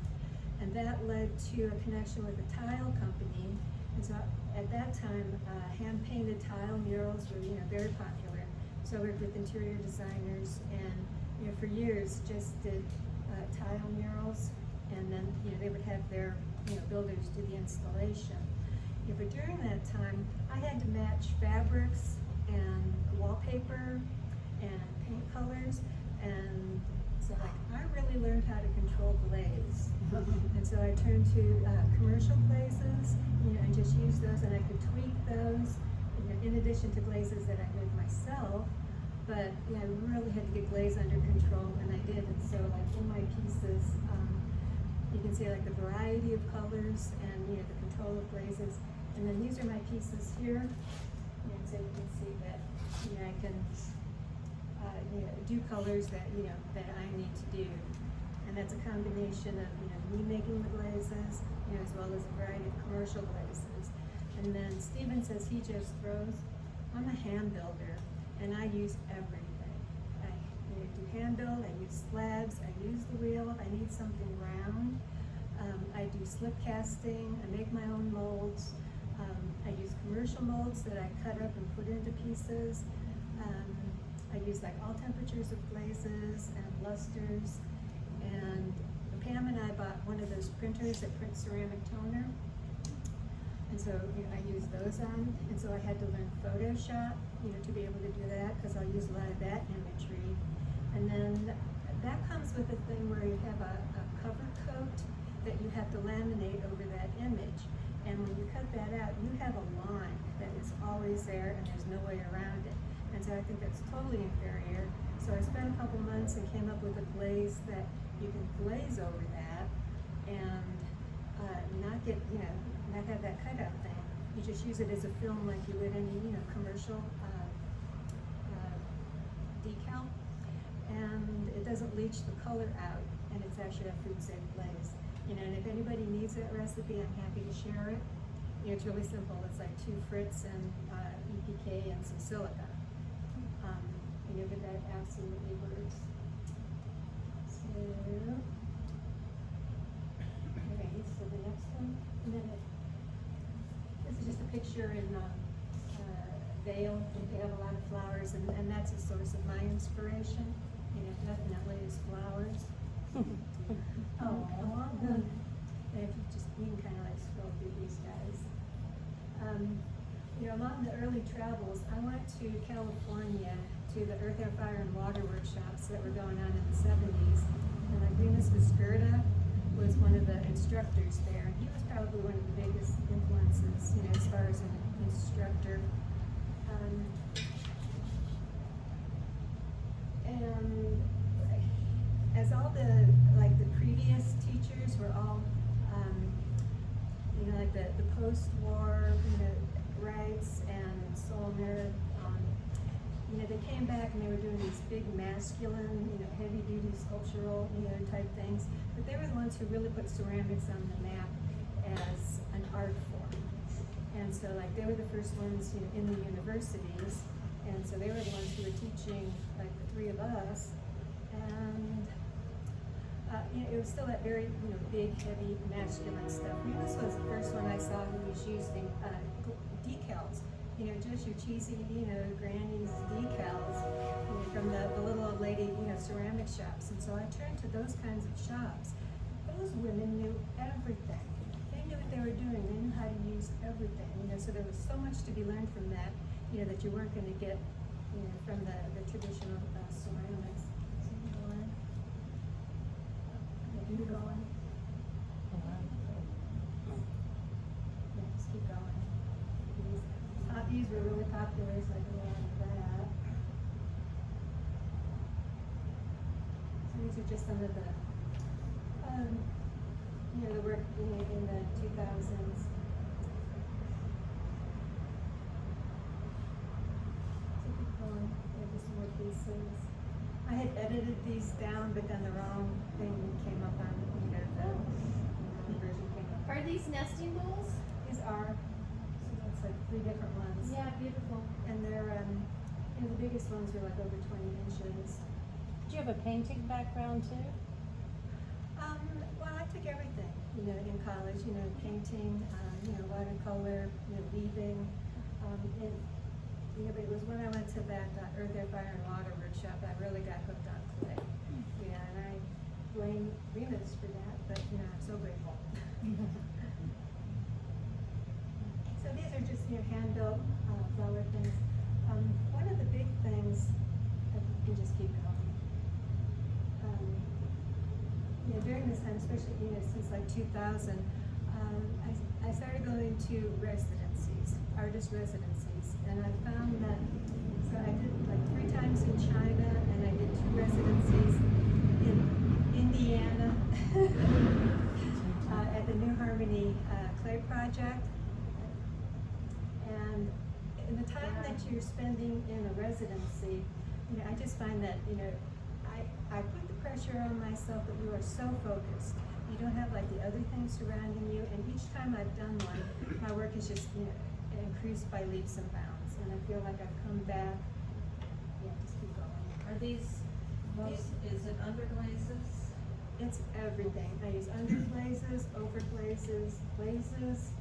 And that led to a connection with a tile company. And so at that time, hand-painted tile murals were very popular. So I worked with interior designers and for years just did tile murals. And then they would have their builders do the installation. But during that time, I had to match fabrics and wallpaper and paint colors, and so I really learned how to control glaze. And so I turned to commercial glazes, and just used those, and I could tweak those, in addition to glazes that I made myself. But I really had to get glaze under control, and I did. And so in my pieces, you can see the variety of colors and the control of glazes. And then these are my pieces here. And so you can see that I can do colors that that I need to do. And that's a combination of me making the glazes, as well as a variety of commercial glazes. And then Steven says he just throws. I'm a hand builder, and I use everything. I do hand build, I use slabs, I use the wheel, I need something round. I do slip casting, I make my own molds. I use commercial molds that I cut up and put into pieces. I use all temperatures of glazes and lusters. And Pam and I bought one of those printers that print ceramic toner. And so I use those on. And so I had to learn Photoshop, to be able to do that, because I'll use a lot of that imagery. And then that comes with a thing where you have a cover coat that you have to laminate over that image. And when you cut that out, you have a line that is always there, and there's no way around it. And so I think that's totally inferior. So I spent a couple months and came up with a glaze that you can glaze over that and not get, not have that cutout thing. You just use it as a film like you would any, commercial decal. And it doesn't leach the color out, and it's actually a food-safe glaze. And if anybody needs that recipe, I'm happy to share it. It's really simple. It's 2 Fritz and EPK and some silica. But that absolutely works. So, okay, so the next one, and then this is just a picture in Vale. They have a lot of flowers, and that's a source of my inspiration. Definitely is flowers. Oh, and if you can kind of scroll through these guys. Among the early travels, I went to California to the Earth, Air, Fire, and Water workshops that were going on in the 70s. And Agrinas Viskerta was one of the instructors there. He was probably one of the biggest influences, as far as an instructor. And as all the previous teachers were all the post-war rights and Solmer, they came back and they were doing these big masculine, heavy-duty sculptural, type things. But they were the ones who really put ceramics on the map as an art form. And so they were the first ones in the universities. And so they were the ones who were teaching the 3 of us. And it was still that very, big, heavy, masculine stuff. This was the first one I saw who was using decals. Just your cheesy, granny's decals, from the little old lady, ceramic shops. And so I turned to those kinds of shops. Those women knew everything. They knew what they were doing. They knew how to use everything. So there was so much to be learned from that, that you weren't going to get, from the traditional ceramics. So keep going. Yeah, keep going. Yeah, just keep going. these were really popular, so I did a lot of that. So these are just some of the, the work in the 2000s. So keep going, they're just more pieces. I had edited these down, but then the wrong thing came up on, the wrong version came up. Are these nesting bowls? These are, so that's like 3 different ones. Yeah, beautiful. And they're, the biggest ones were like over 20 inches. Do you have a painting background too? Well, I took everything, in college, painting, watercolor, weaving. But it was when I went to that Earth, Air, Fire, and Water workshop, I really got hooked on clay. Yeah, and I blame Remus for that, but, I'm so grateful. So these are just, hand-built flower things. One of the big things, I can just keep going. During this time, especially, since like 2000, I started going to residencies, artist residencies, and I found that, so I did like 3 times in China, and I did 2 residencies in Indiana at the New Harmony Clay Project. And in the time that you're spending in a residency, I just find that, I put the pressure on myself, but you are so focused. You don't have like the other things surrounding you, and each time I've done one, my work is just, increased by leaps and bounds, and I feel like I've come back. Yeah, just keep going. Are these is it underglazes? It's everything. I use underglazes, overglazes, glazes,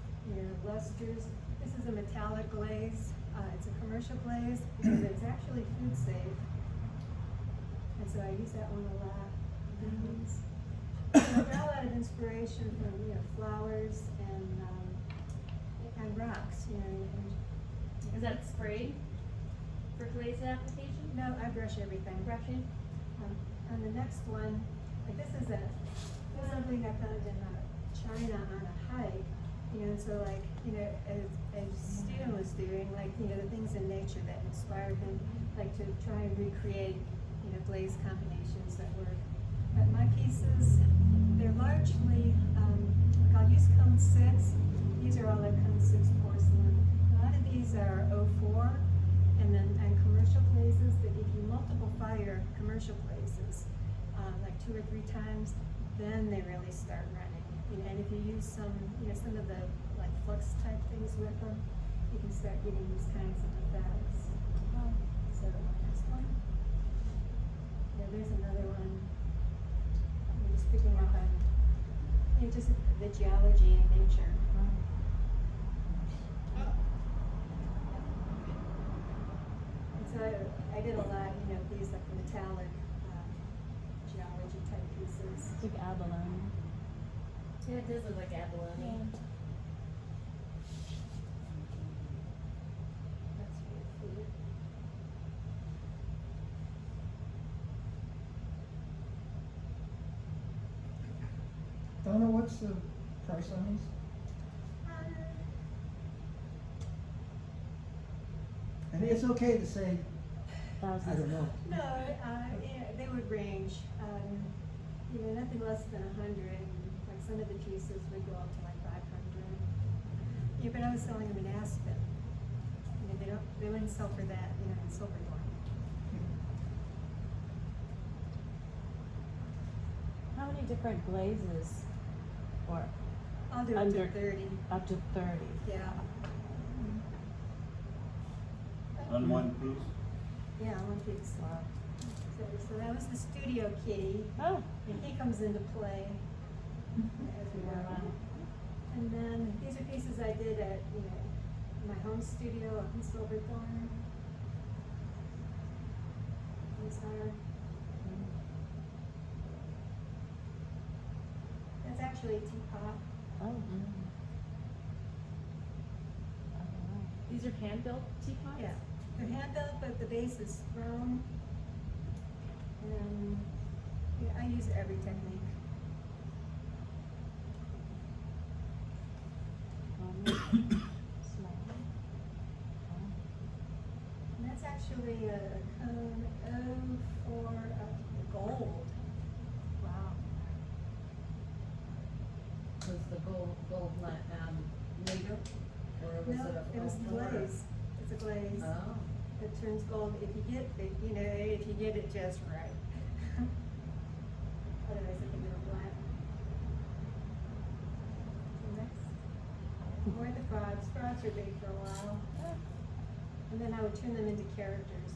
lusters. This is a metallic glaze. It's a commercial glaze, but it's actually food safe. And so I use that one a lot. I got a lot of inspiration from flowers and rocks. Is that sprayed for glaze application? No, I brush everything. Brushing? On the next one, like this is something I found in China on a hike. So like as Stephen was doing, like the things in nature that inspired him, like to try and recreate glaze combinations that work. But my pieces, they're largely, I'll use cone 6. These are all like cone 6 porcelain. A lot of these are 04, and commercial glazes that if you multiple fire commercial glazes, like 2 or 3 times, then they really start running. And if you use some of the like flux type things with them, you can start getting these kinds of effects. So next one. Yeah, there's another one. I'm just picking up on just the geology and nature. And so I did a lot, these like metallic geology type pieces. It's like abalone. Yeah, it does look like abalone. That's really cool. Donna, what's the price on these? And it's okay to say, I Thousands. don't know. No, they would range, nothing less than 100. Like some of the pieces would go up to like 500. Yeah, but I was selling them in Aspen. They wouldn't sell for that, in Silverthorne. How many different glazes? Or I'll do up under to 30. Up to 30. Yeah. On one piece? Yeah, one piece. Wow. So that was the studio kitty, Oh. and he comes into play as we go on. And then these are pieces I did at my home studio up in Silverthorne. These are. That's actually a teapot. Oh. These are hand-built teapots? Yeah, they're hand built, but the base is thrown. And I use every technique. Small. actually a cone for gold. Wow. Was the gold later, or was No, it a it was full order? glaze. It's a glaze. Oh, It turns gold if you get it, if you get it just right. Otherwise, it can go black. Next. More the frogs. Frogs are big for a while. And then I would turn them into characters.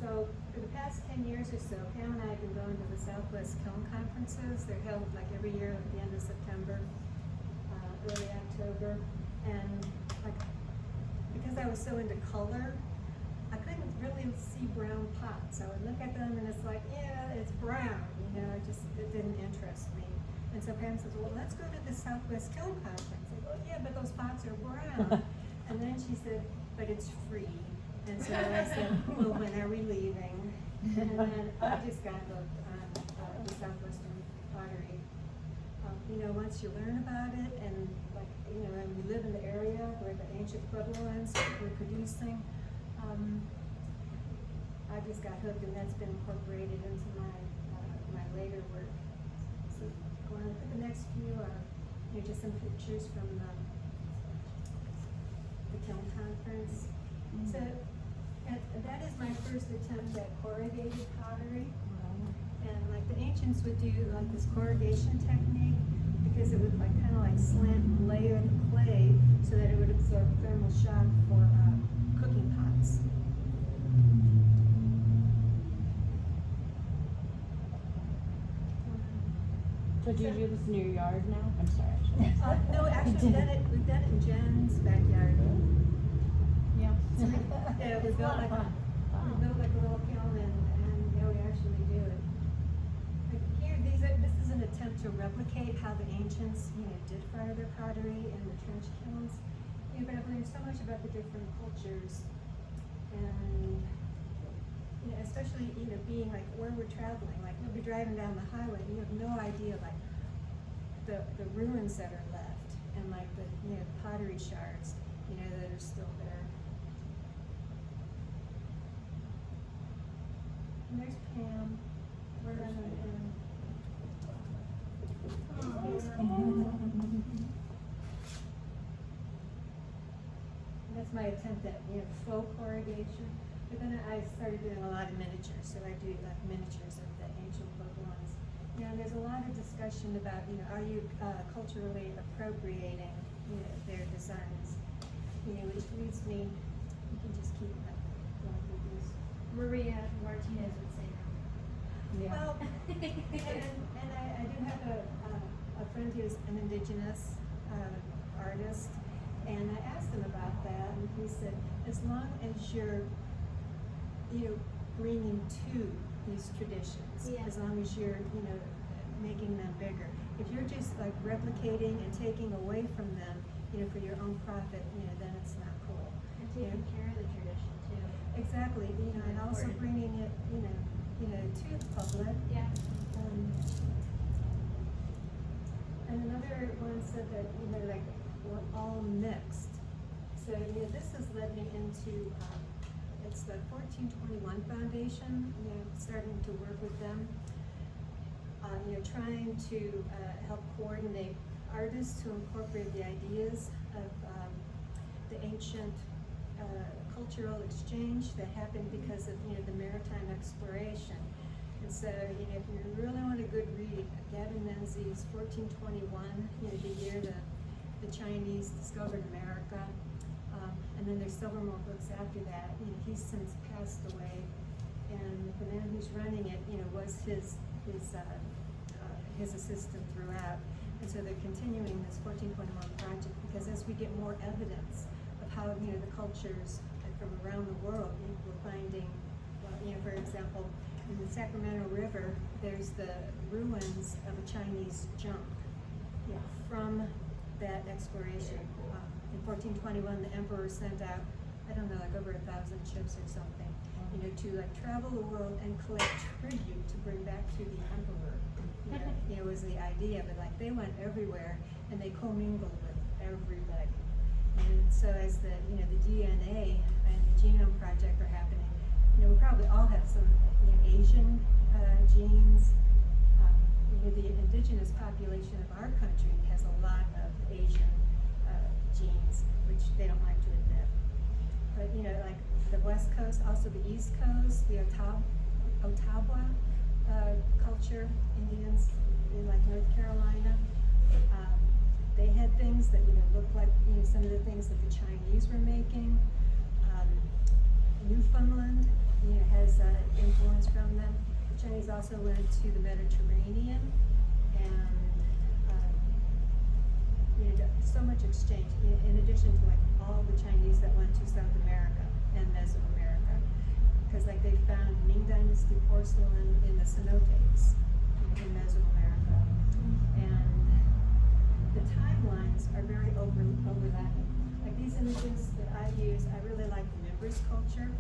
So for the past 10 years or so, Pam and I have been going to the Southwest Kiln Conferences. They're held like every year at the end of September, early October. And like, because I was so into color, I couldn't really see brown pots. I would look at them and it's like, yeah, it's brown, it didn't interest me. And so Pam says, well, let's go to the Southwest Kiln Conference. I go, yeah, but those pots are brown. And then she said, but it's free. And so I said, well, when are we leaving? And then I just got hooked on the Southwestern pottery. Once you learn about it and and we live in the area where the ancient Puebloans were producing, I just got hooked, and that's been incorporated into my later work. So going on for the next few just some pictures from the Kiln Conference. So and that is my first attempt at corrugated pottery. And like the ancients would do like this corrugation technique because it would kind of slant and layer the clay so that it would absorb thermal shock for cooking pots. So do you do this in your yard now? I'm sorry. No, actually we've done it in Jen's backyard. Yeah. Yeah, we built like a little kiln and we actually do it. Like here, this is an attempt to replicate how the ancients, did fire their pottery in the trench kilns. But I've learned so much about the different cultures, and especially being like where we're traveling. Like you'll be driving down the highway, and you have no idea the ruins that are left, and the pottery shards, that are still there. And there's Pam. We're running in. That's my attempt at faux corrugation. But then I started doing a lot of miniatures, so I do miniatures of the ancient Puebloans. There's a lot of discussion about are you culturally appropriating their designs, which leads me. You can just keep going through these. Maria Martinez would say no. Yeah. Well, and I do have a friend who's an indigenous artist, and I asked him about that, and he said, as long as you're, bringing to these traditions, Yeah. as long as you're, making them bigger. If you're just replicating and taking away from them, for your own profit, then it's not cool. And taking care of the tradition too. Exactly, and also Important. bringing it, to the public. Yeah. And another one said that, we're all mixed. So, this has led me into, it's the 1421 Foundation, starting to work with them. Trying to help coordinate artists to incorporate the ideas of the ancient cultural exchange that happened because of the maritime exploration. And so if you really want a good read, Gavin Menzies' 1421, the year the Chinese discovered America, and then there's several more books after that. He's since passed away, and the man who's running it was his assistant throughout. And so they're continuing this 1421 project because as we get more evidence of how the cultures from around the world, we're finding, for example, in the Sacramento River, there's the ruins of a Chinese junk from that exploration. In 1421, the emperor sent out, I don't know, over 1,000 ships or something, to travel the world and collect tribute to bring back to the emperor. Was the idea, but they went everywhere and they commingled with everybody. And so as the DNA and the genome project are happening, we probably all have some, Asian, genes. The indigenous population of our country has a lot of Asian, genes, which they don't like to admit. But, like the West Coast, also the East Coast, the Ottawa, culture, Indians in like North Carolina, they had things that, looked like, some of the things that the Chinese were making. Newfoundland, has, influence from them. The Chinese also went to the Mediterranean and, so much exchange, in addition to like all the Chinese that went to South America and Mesoamerica. Because like they found Ming Dynasty porcelain in the cenotes in Mesoamerica. And the timelines are very overlapping. Like these images that I use, I really like the Mimbres culture.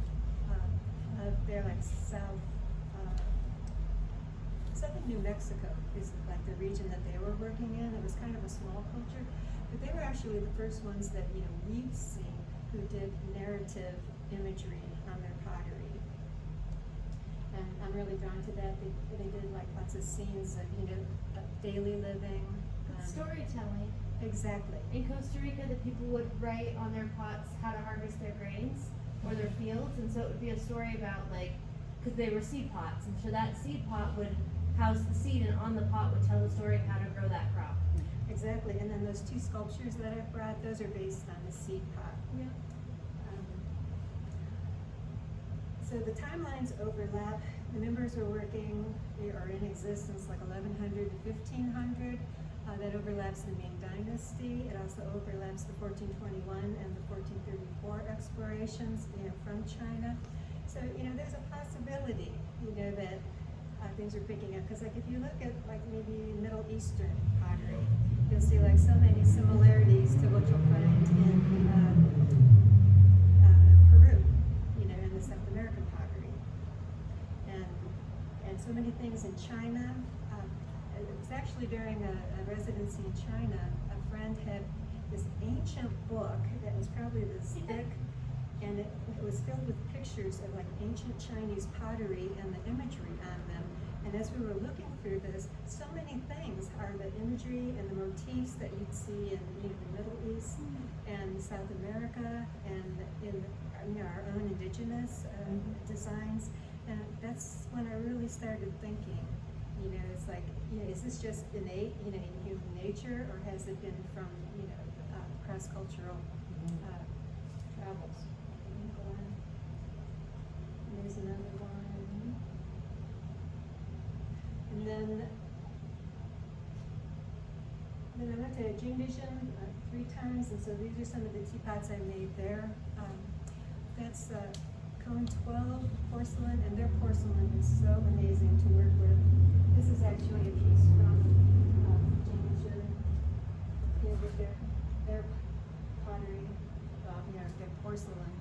They're like southern New Mexico is like the region that they were working in. It was kind of a small culture, but they were actually the first ones that we've seen who did narrative imagery on their pottery. And I'm really drawn to that. They did like lots of scenes of of daily living. Storytelling. Exactly. In Costa Rica, the people would write on their pots how to harvest their grains or their fields, and so it would be a story about because they were seed pots, and so that seed pot would house the seed, and on the pot would tell the story of how to grow that crop. Exactly, and then those two sculptures that I brought, those are based on the seed pot. Yeah. So the timelines overlap. The members are working or in existence like 1100 to 1500. That overlaps the Ming Dynasty. It also overlaps the 1421 and the 1434 explorations, from China. So, there's a possibility, that things are picking up. Because, like, if you look at, like, maybe Middle Eastern pottery, you'll see, like, so many similarities to what you'll find in Peru, in the South American pottery. And so many things in China. It was actually during a residency in China, a friend had this ancient book that was probably this thick, and it was filled with pictures of like ancient Chinese pottery and the imagery on them. And as we were looking through this, so many things are the imagery and the motifs that you'd see in the Middle East and South America and in our own indigenous designs. And that's when I really started thinking, it's like, is this just innate, in human nature, or has it been from, cross-cultural travels? Go on. There's another one. And then I went to Jingdition 3 times, and so these are some of the teapots I made there. That's Cone 12 porcelain, and their porcelain is so amazing to work with. This is actually a piece from Jingdition, with their pottery, their porcelain.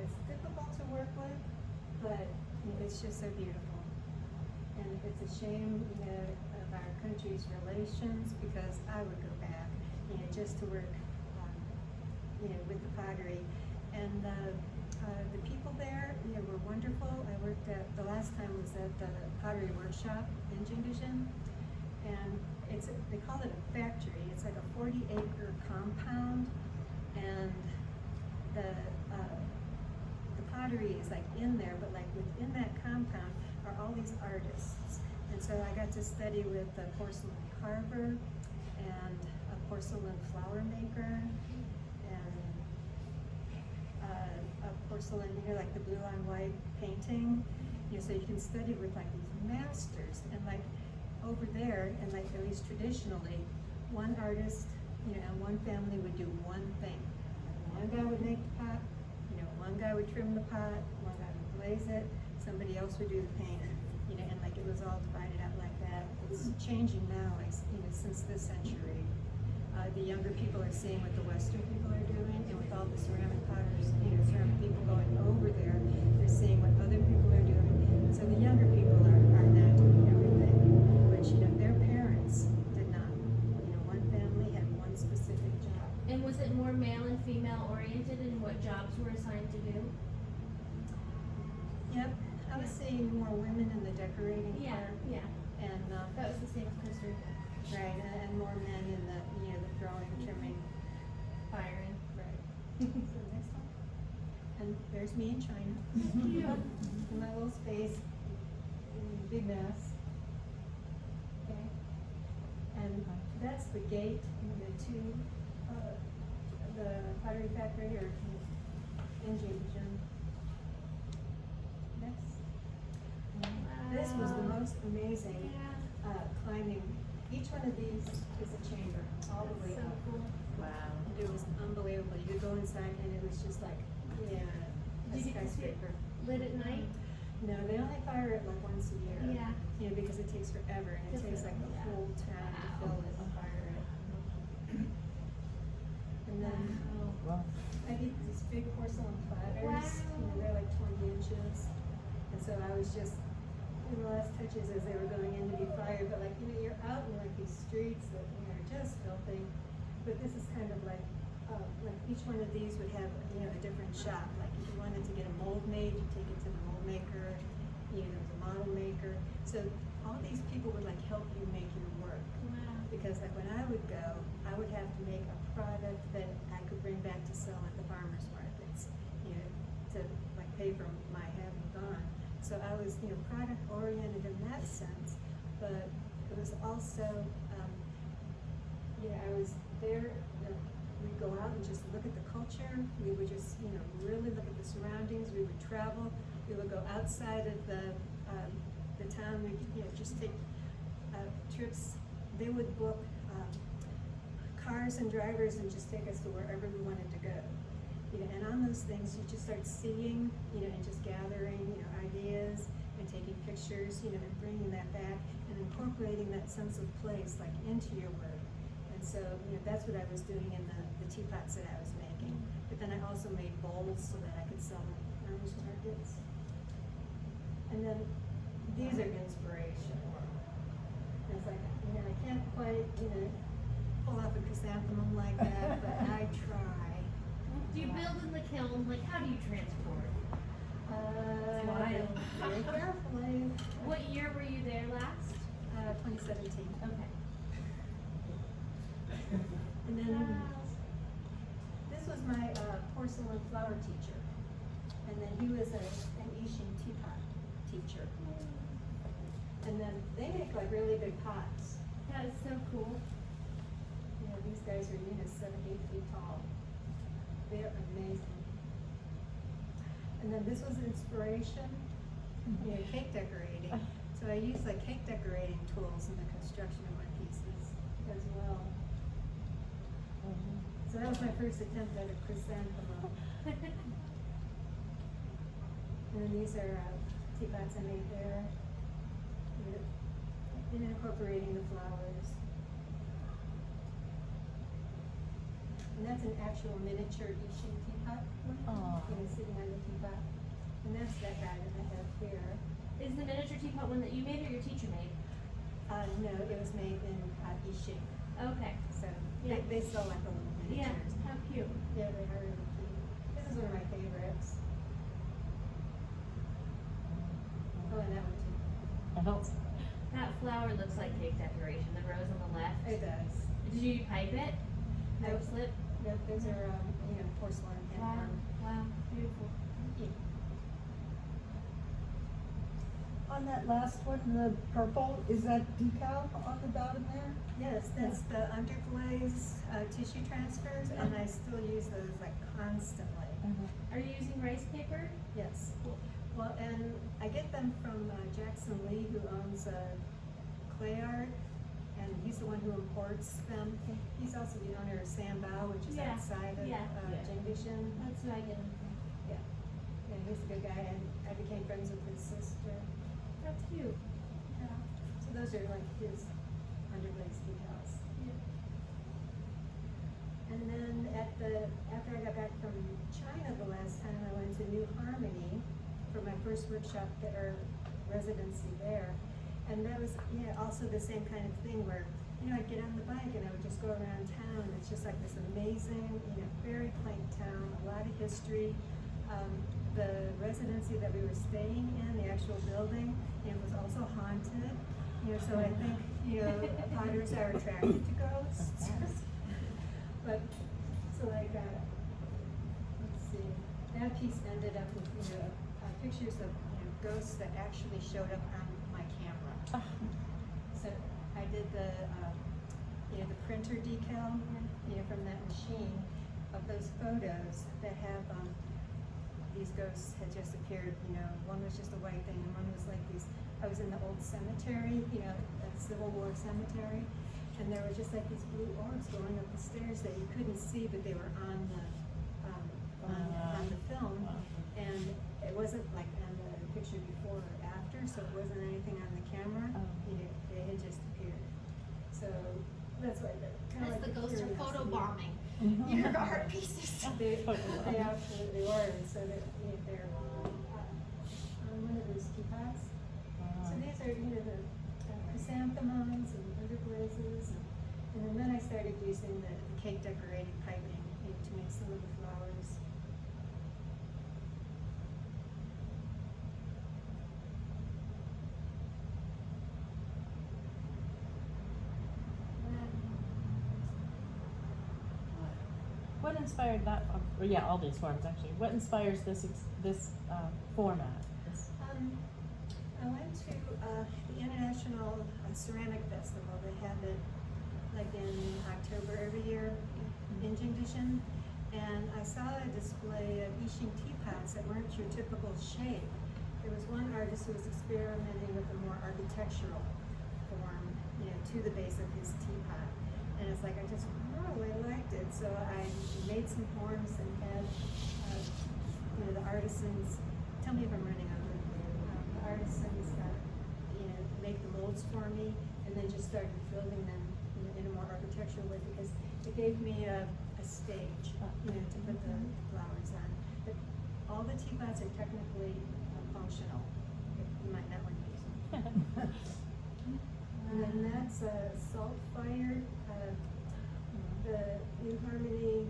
It's difficult to work with, but it's just so beautiful. And it's a shame, of our country's relations, because I would go back, just to work, with the pottery. And the people there, were wonderful. I worked the last time was at the pottery workshop in Jingdition, and they call it a factory. It's like a 40-acre compound, and the pottery is like in there, but like within that compound are all these artists. And so I got to study with a porcelain carver and a porcelain flower maker and a porcelain, like the blue on white painting. So you can study with like these masters, and like over there, and like at least traditionally, one artist, and one family would do one thing. One guy would make the pot, one guy would trim the pot, one guy would glaze it, somebody else would do the paint, and like it was all divided out like that. It's changing now, since this century. The younger people are seeing what the Western people are doing, and with all the ceramic potters, ceramic people going over there, they're seeing what other people are doing. So the younger people are now doing everything, which, their parents did not. One family had one specific job. And was it more male and female oriented in what jobs were assigned to do? Yep, I was seeing more women in the decorating Yeah, part. yeah, And, that was the same with Costa Rica, right, and more men in the, you know, the throwing, trimming. firing. Right. So next one. And there's me in China. Cute. In my little space, big mess. Okay. And that's the gate, and the two, the pottery factory or engine. Next. This was the most amazing, Yeah. climbing. Each one of these is a chamber, all the way So up. cool. Wow. It was unbelievable. You could go inside and it was just like, yeah, a Did you get to see it skyscraper. lit at night? No, they only fire it like once a year. Yeah. You know, because it takes forever and it To takes like fill, the yeah. whole town to Wow. fill it and fire it. And then I did these big porcelain platters. You know, they're like 20 inches. And so I was just in the last touches as they were going in to be fired. But like, you know, you're out in like these streets that, you know, are just filthy. But this is kind of like each one of these would have, you know, a different shop. Like if you wanted to get a mold made, you take it to the mold maker, you know, the model maker. So all these people would like help you make your work. Wow. Because like when I would go, I would have to make a product that I could bring back to sell at the farmers markets, you know, to like pay for my having gone. So I was, you know, product oriented in that sense, but it was also, you know, I was there, we'd go out and just look at the culture. We would just, you know, really look at the surroundings. We would travel. We would go outside of the town. We'd, you know, just take trips. They would book cars and drivers and just take us to wherever we wanted to go. You know, and on those things, you just start seeing, you know, and just gathering, you know, ideas and taking pictures, you know, and bringing that back and incorporating that sense of place, like, into your work. And so, you know, that's what I was doing in the teapots that I was making. But then I also made bowls so that I could sell them at farmers markets. And then these are inspirational. It's like, you know, I can't quite, you know, pull off a chrysanthemum like that, but I try. Do you build in the kiln? Like, how do you transport? Wild. Very carefully. What year were you there last? 2017. Okay. And then this was my porcelain flower teacher. And then he was an Ishin teapot teacher. And then they make like really big pots. That is so cool. You know, these guys are, you know, 7, 8 feet tall. They're amazing. And then this was inspiration, you know, cake decorating. So I used like cake decorating tools in the construction of my pieces as well. So that was my first attempt at a chrysanthemum. And then these are teapots I made there, in incorporating the flowers. And that's an actual miniature Ishin teapot, Aw. you know, sitting on the teapot. And that's that guy that I have here. Is the miniature teapot one that you made or your teacher made? No, it was made in Ishin. Okay. So Yeah. they sell like the little Yeah, miniatures. how cute. Yeah, they are really cute. This is one of my favorites. Oh, and that one too. That flower looks like cake decoration, the rose on the left. It does. Did you pipe it? No Nope. slip? Nope, those are, you know, porcelain and, Wow, wow, beautiful. On that last one, the purple, is that decal on the bottom there? Yes, that's the underglaze tissue transfers, and I still use those like constantly. Are you using rice paper? Yes. Well, and I get them from Jackson Lee, who owns Clay Art, and he's the one who imports them. He's also the owner of Sambao, which is Yeah, outside of yeah. Jingdishan. That's who I get them from. Yeah. Yeah, he's a good guy, and I became friends with his sister. That's cute. Yeah. So those are like his underglaze decals. And then after I got back from China the last time, I went to New Harmony for my first workshop or residency there. And that was, yeah, also the same kind of thing where, you know, I'd get on the bike and I would just go around town. It's just like this amazing, you know, very quaint town, a lot of history. the residency that we were staying in, the actual building, it was also haunted. You know, so I think, you know, potters are attracted to ghosts. But, so like, let's see, that piece ended up with, you know, pictures of, you know, ghosts that actually showed up on my camera. So I did the, you know, the printer decal, you know, from that machine of those photos that have, these ghosts had just appeared, you know, one was just a white thing and one was like these, I was in the old cemetery, you know, that Civil War cemetery, and there were just like these blue orbs going up the stairs that you couldn't see, but they were on the, on the film, and it wasn't like on the picture before or after, so it wasn't anything on the camera, you know, they had just appeared. So that's why they're kind of like That's the ghosts are photo bombing Mhm. your art pieces. They absolutely were, and so they're, you know, they're on one of those teapots. So these are, you know, the chrysanthemums and underglazes, and then I started using the cake decorating piping, you know, to make some of the flowers. What inspired that, or yeah, all these forms actually, what inspires this, format? This- I went to the International Ceramic Festival. They have it like in October every year, in Jingdishan, and I saw a display of Yixing teapots that weren't your typical shape. There was one artist who was experimenting with a more architectural form, you know, to the base of his teapot. And it's like, I just really liked it. So I made some forms and had, you know, the artisans, tell me if I'm running over. The artisans, you know, make the molds for me, and then just started building them in a more architectural way, because it gave me a stage, you know, to put the flowers on. But all the teapots are technically functional. You might not want to use them. And then that's a salt-fired, the New Harmony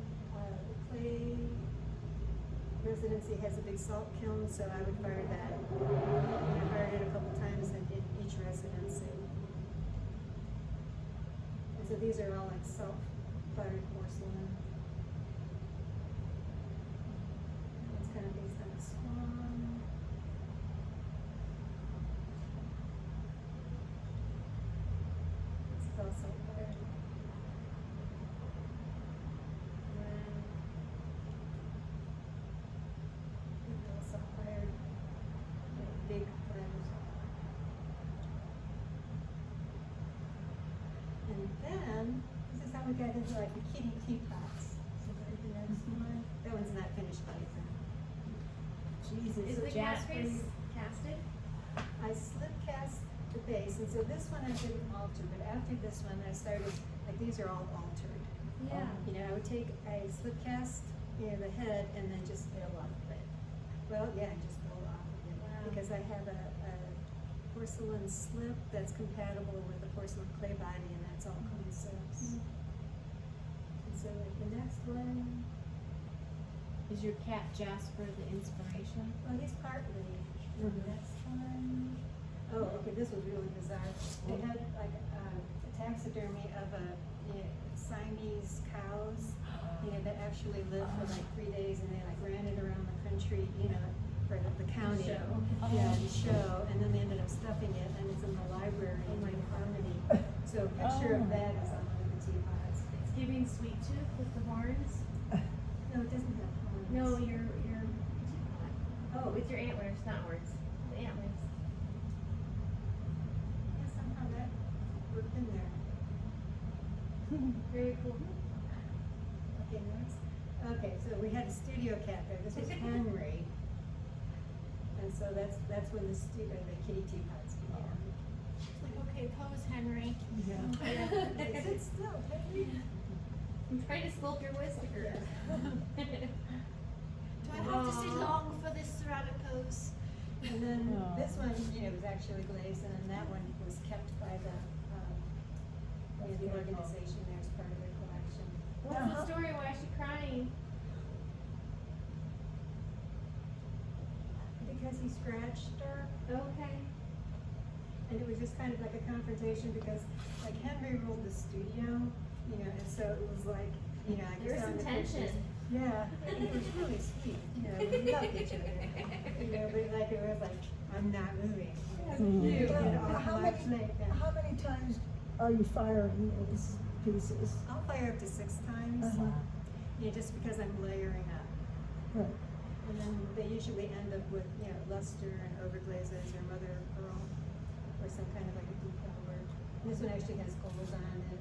clay residency has a big salt kiln, so I would fire that. I fired it a couple times in each residency. And so these are all like salt-fired porcelain. It's kind of based on a swan. This is all salt-fired. Big plans. And then, this is how we got into like the kitty teapots. So there's the next one. That one's not finished yet. Jesus. Is the cat face casted? I slip cast the base, and so this one I didn't alter, but after this one I started, like these are all altered. Yeah. You know, I would take a slip cast, you know, the head, and then just build off of it. Well, yeah, just build off of it. Wow. Because I have a porcelain slip that's compatible with the porcelain clay body, and that's all concepts. And so like the next one, Is your cat Jasper the inspiration? well, he's partly. The next one, oh, okay, this was really bizarre. They had like a taxidermy of a, you know, Siamese cows, you know, that actually lived for like 3 days, and they like ran it around the country, you know, for the county. Show. Yeah, the show, and then they ended up stuffing it, and it's in the library in Lake Harmony. So a picture of that is on one of the teapots. It's giving sweet tooth with the horns. No, it doesn't have horns. No, your teapot. Oh, with your antlers, not horns. The antlers. Yeah, somehow that worked in there. Very cool. Okay, next. Okay, so we had a studio cat there. This was Henry. And so that's when the kitty teapots began. It's like, okay, pose, Henry. Yeah. Sit still, Henry. I'm trying to sculpt your whiskers. Yeah. Do I have to sit long for this ceramic pose? And then this one, you know, was actually glazed, and then that one was kept by the, you know, the organization there as part of their collection. What's the story? Why is she crying? because he scratched her. Okay. And it was just kind of like a confrontation because like Henry ruled the studio, you know, and so it was like, you know, I There was guess on some the pictures. tension. Yeah, and he was really sweet, you know, we loved each other. You know, but like it was like, I'm not moving. You know, get off How my many, plate. how many times are you firing these pieces? I'll fire up to 6 times, you know, just because I'm layering up. Right. And then they usually end up with, you know, luster and overglazes or mother of pearl or some kind of like a decal work. This one actually has gold on it.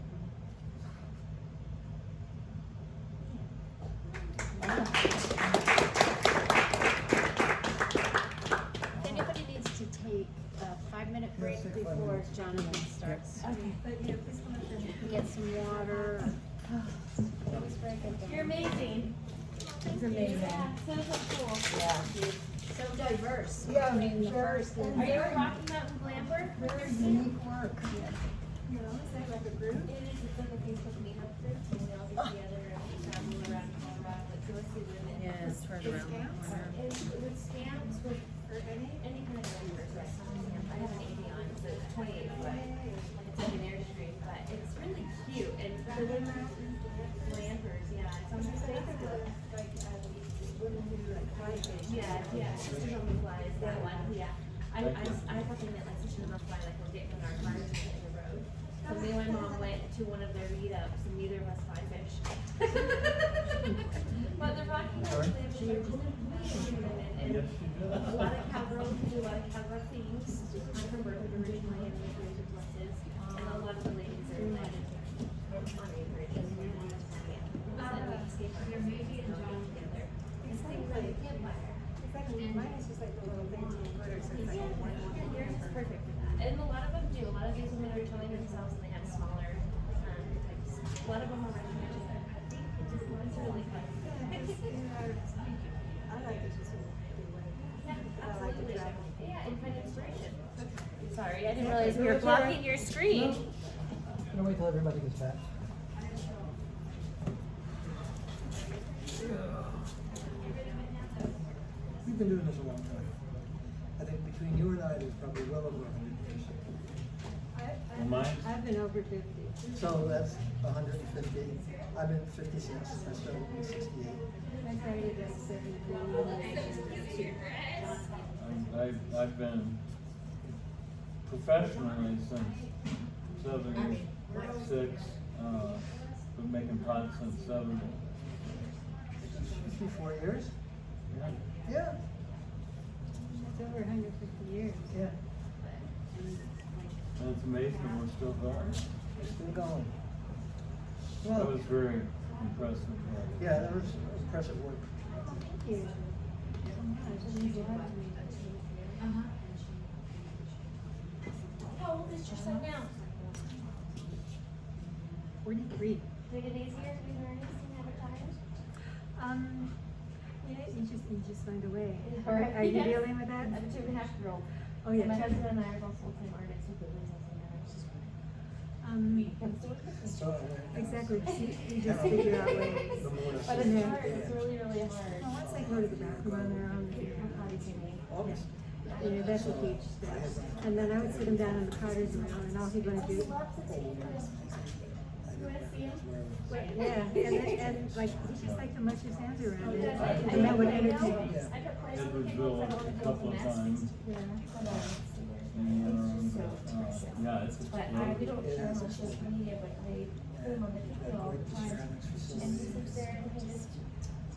If anybody needs to take a 5-minute break Yes, take 5 before minutes. Jonathan starts, But, you know, please come up and. get some water. That was very good. You're amazing. It's amazing. Yeah, so cool. Yeah. So diverse. Yeah, Between the very- first and Are you a Very- Rocky Mountain glamper? Very unique work. No, is that like a group? It is, it's like a Facebook meetup group, and we all get together and travel around Colorado, like go see women. Yeah, it's right around the corner. And with stamps, with, or any kind of glampers, right? I have an 80 on, so it's 28 foot. It's like an Airstream, but it's really cute, and for the glampers, yeah, it's on my Facebook. Yeah, Sisters on the Fly is that one, yeah. I thought they meant like Sisters on the Fly, like we're getting in our cars and hitting the road. So me and my mom went to one of their meetups and neither of us fly fish. But the Rocky Mountain glampers are cool and a lot of cowgirls do a lot of cowgirl things. I'm from Berkeley originally and we raised with horses. And a lot of the ladies are like on acreage and we want to escape our maybe and John together. It's things like a campfire. It's like, mine is just like the little 13-footer, so it's like a one. Yours is perfect for that. And a lot of them do. A lot of these women are towing themselves and they have smaller types. A lot of them are running into that. I think it just runs really fun. I like it just in a way. Yeah, I like to absolutely. travel. Yeah, and find inspiration. Sorry, I didn't realize we were blocking your screen. Gonna wait till everybody gets back. We've been doing this a long time. I think between you and I, there's probably well over 100 years. Well, mine, I've been over 50. So that's 150. I've been 56. I started in 68. I started at 17. I've been professionally since 76, been making pots since 70. 54 years? Yeah. Yeah. It's over 150 years. Yeah. And it's amazing we're still going. Still going. That Well, was very impressive. yeah, that was impressive work. Thank you. It means a lot to me. How old is your son now? 43. Make it easier to be earnest and have retired? Yeah, you just find a way. Yeah. Are you Yes. dealing with that? I have a 2.5-year-old. Oh, yeah. My husband and I are both full-time artists with the business and marriage. So, Exactly, you just figure out ways. The more But it's hard, it's really, really hard. Well, once they go to the bathroom on their own, you know, August. you know, that's a huge step. And then I would sit him down in the potter's wheel and all he'd want to do. He loves to take this. You wanna see him? Wait. Yeah, and like, he just like to mush his hands around it. I And that would know. entertain. I put price on the Edwardsville tables, I don't a want to couple build of nests. times. And, yeah, it's But we don't share on social media, but they put him on the TV all the time. And he sits there and he just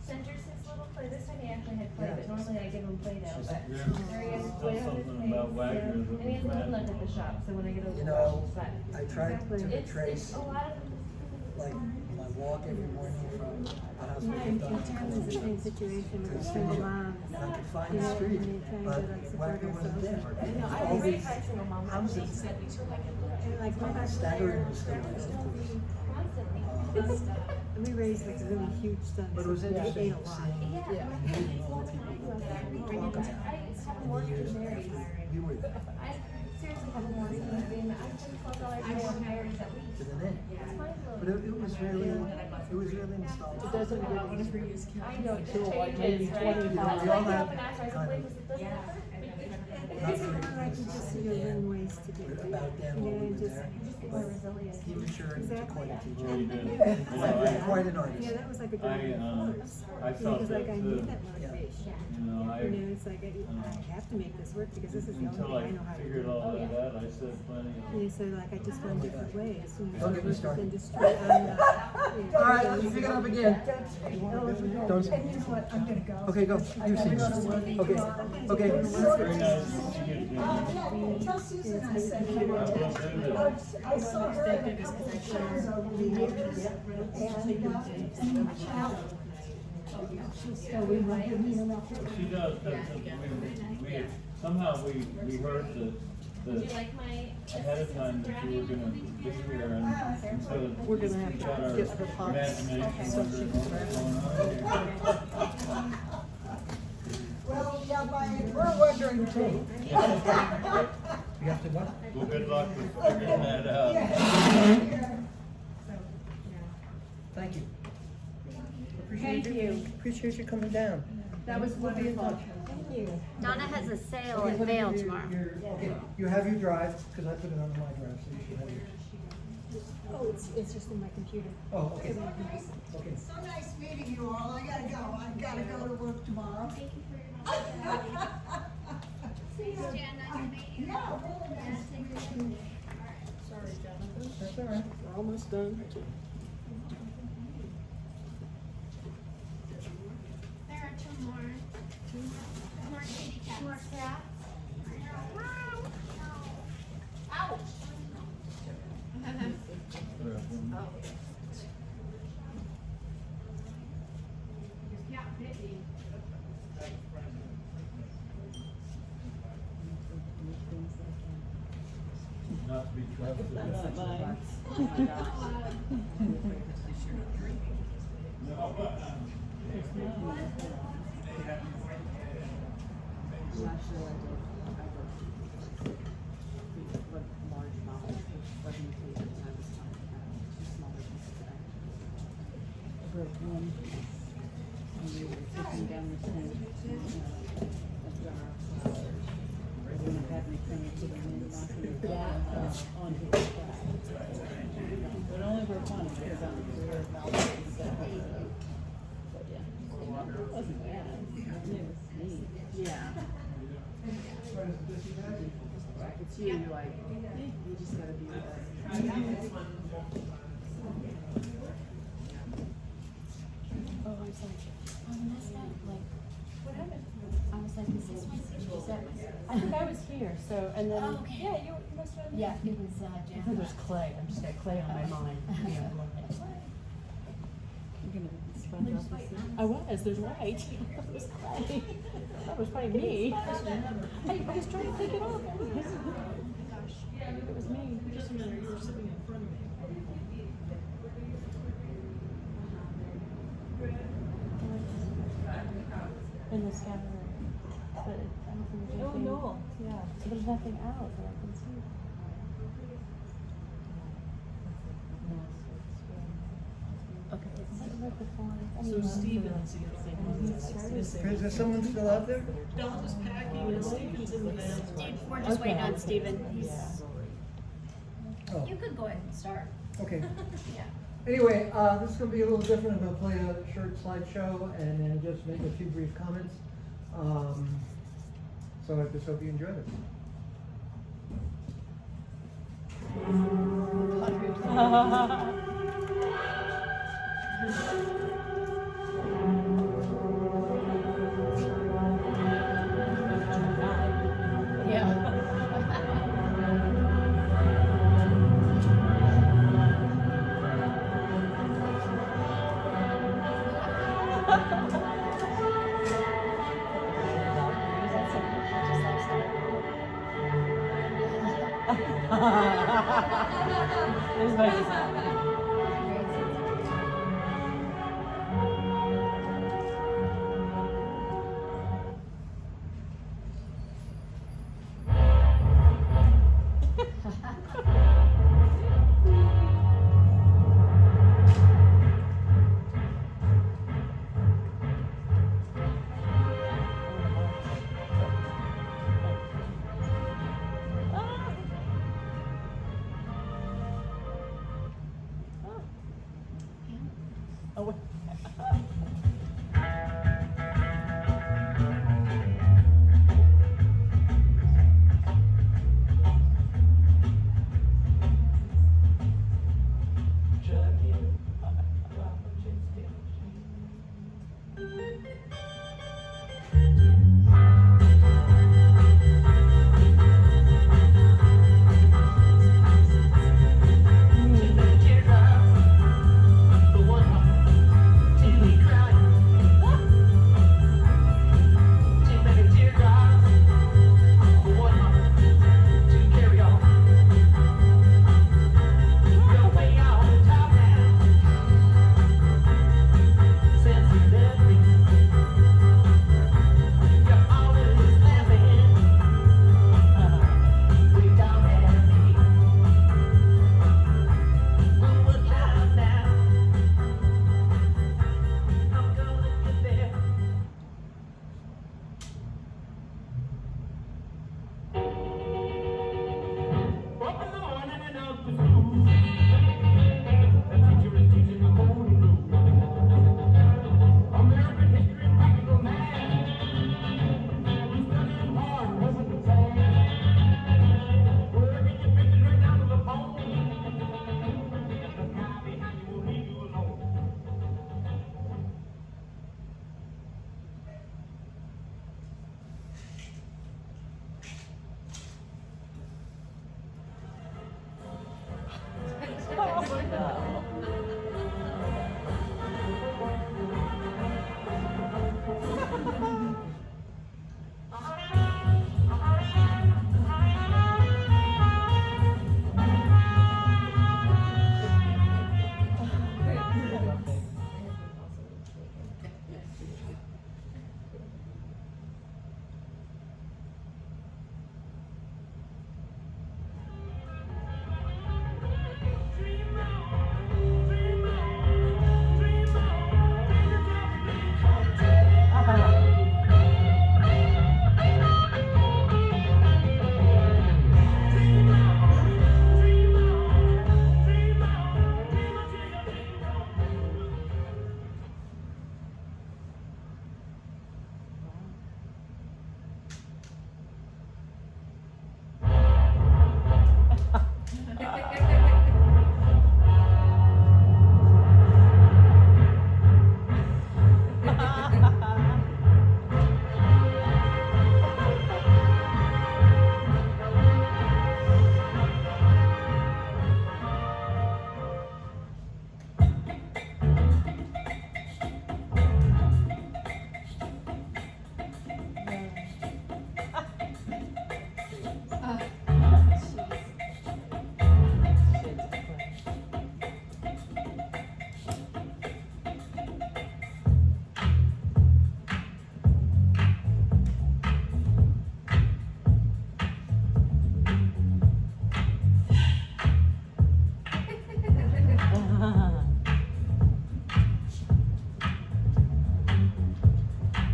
centers his little play. This time he actually had play, but normally I give him Play-Doh, but Yeah. there he is, That's play on his something face. about Wagner that And he has was a little magic. at the shop, so when I get over You the know, but I tried to it's trace a lot of like my walk every morning from the house Yeah, where and Donna Tim was the same situation with a single mom. and I could find the Yeah, street, and they trying but to like support Wagner wasn't there. herself. No, I All was raised these by a single mom. houses, And like my husband, staggering was still there, of course. we raised like really huge sons. But it was They interesting ate a lot. seeing Yeah. and meeting all the people that we talk about I have a in the mortgage years and married. after you were there I seriously have a mortgage and I pay $12 more higher at least. to the name. It's mind blowing. But it was really It was really nostalgic. It doesn't really. I know, it Until like maybe changes, right? 20 years. That's We why I all grew had up in Ashland, I kind said, of- "Wait, doesn't it hurt?" Not It's more like you just learn ways to do it. About then You when know, we were just there. More resilient. He matured into quite a teacher. Really did. You know, Quite an artist. Yeah, that was like a I, good I force. felt Because like that I too. need that motivation. You know, You know, it's like I have to make this work because this is the only until thing I I know how to figured do. all that out, I said plenty Yeah, so like I just found different ways. You know, Don't get me work with started. industry on the, All right, let's pick it up again. And you know what, I'm gonna go. Okay, go. You sing. Okay, okay. Very nice to see you, Jimmy. Tell Susan I said, I will do that. I saw her at the shows over the years, and she'll still remind me enough. She does, we, somehow we heard Would you like my ahead of time that you were gonna be here and so. We're gonna have to got our get her pots. imagination wondering what was going on here. Well, yeah, we're wondering too. You have to what? Well, good luck with figuring that out. Thank you. Thank you. Appreciate you coming down. That was wonderful. Thank you. Donna has a sale Okay, at let me Vail give you tomorrow. Okay, you have your drive, because I put it on my drive, so you should have your. oh, it's just in my computer. Oh, okay. Okay. So nice meeting you all. I gotta go. I gotta go to work tomorrow. Thank you for your help. Thanks, Jan, nice to meet you. Yeah, really nice to meet you. Sorry, Jonathan. That's all right. We're almost done. There are two more. More kitty cats. More cats. Ouch. Your cat bit me. Not to be trusted. Oh, I was like, oh, that's not like, what happened? I was like, is this my, is that my, I think I was here, so, and then. Oh, okay. Yeah, you must have. Yeah, it was, I think it was clay, I'm just got clay on my mind. Yeah, I was, there's white. It was clay. That was probably me. I was trying to take it off. It was me. Just remember, you were sitting in front of me. In the scanner, but I don't think there's anything. Oh, no, yeah. So there's nothing out that I can see. Okay, it's like before. So Steven's here. Is there someone still out there? Donna's packing and Steven's in the van. We're just waiting on Steven. Oh, You could go ahead and start. okay. Yeah. Anyway, this is gonna be a little different. I'm gonna play a short slideshow and then just make a few brief comments. So I just hope you enjoy it.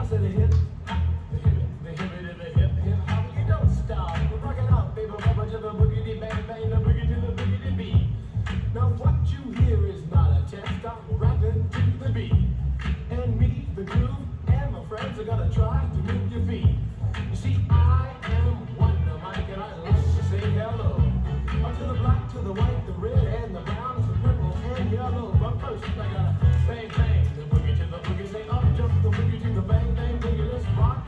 said a hip, the hip, hop, you don't stop. Rock it out, baby, bubba to the boogity bang bang, the boogie to the boogity beat. Now what you hear is not a test, I'm rapping to the beat. And me, the groove, and my friends are gonna try to move your feet. You see, I am Wonder Mike, and I like to say hello. Up to the black, to the white, the red, and the brown, to the purple, and yellow. But first, I gotta bang bang, the boogie to the boogie, say up, jump the boogie to the bang bang, boogie, let's rock.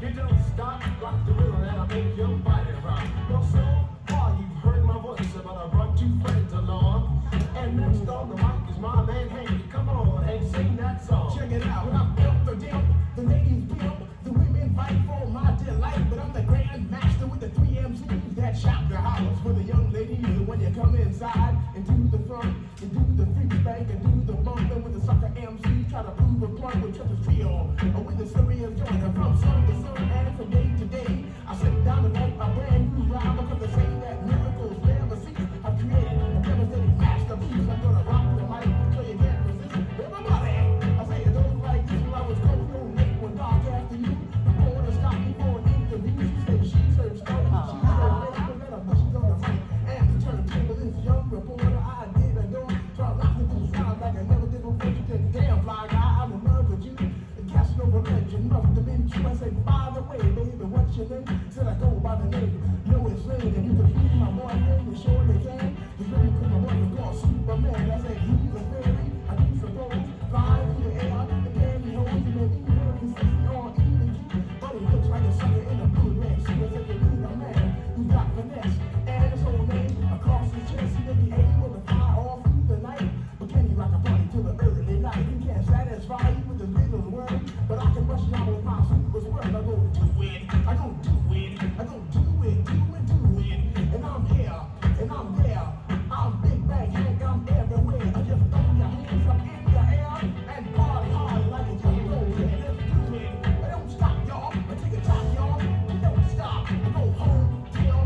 You don't stop, rock the rhythm, and I make your body rock. Well, so far you've heard my voice, but I brought two friends along. And next on the mic is my man Hank. Come on and sing that song. Check it out. When I pimp the dimp, the ladies pimp, the women fight for my delight. But I'm the grand master with the 3 MCs that shout the house for the young ladies. And when you come inside and do the front, and do the freak bank, and do the bump, and with the sucker MC try to prove a point with Triple Trio, or with the serious joint. And from sun to sun and from day to day, I sit down and write a brand new rhyme because they say that miracles never cease. I've created a devastating masterpiece. I'm gonna rock the mic so you can't resist. Everybody, I say it goes like this. When I was cold, no Nate, when dark after you, the boy to stop me for an interview. She said she serves stone, she serves red, but then bushes on the mic. And the turntable, this young reporter, I did adore. So I rocked the sound like I never did before. She said, damn fly guy, I'm in love with you. And Casanova legend must have been true. I said, by the way, baby, what's your name? Said I go by the name Lois Lane, and you can be my boyfriend, you surely can. He's really cool, my boyfriend called Superman. I said, he's a fairy, I do suppose, flying through the air, the pantyhose, and then even working sexy on even G. But he looks like a sucker in a blue red suit. I said, you need a man who's got finesse, and his whole name across his chest. He may be able to fly all through the night, but can he rock a party till the early night? He can't satisfy you with his little word, but I can rush you out with my super word. I go do it, I go do it, I go do it, do it, do it. And I'm here, and I'm there. I'm Big Bang Hank, I'm everywhere. I just throw your hands up in the air and party hard like it's just rolling. Let's do it. I don't stop, y'all. I take a top, y'all. You don't stop. I go home, tell.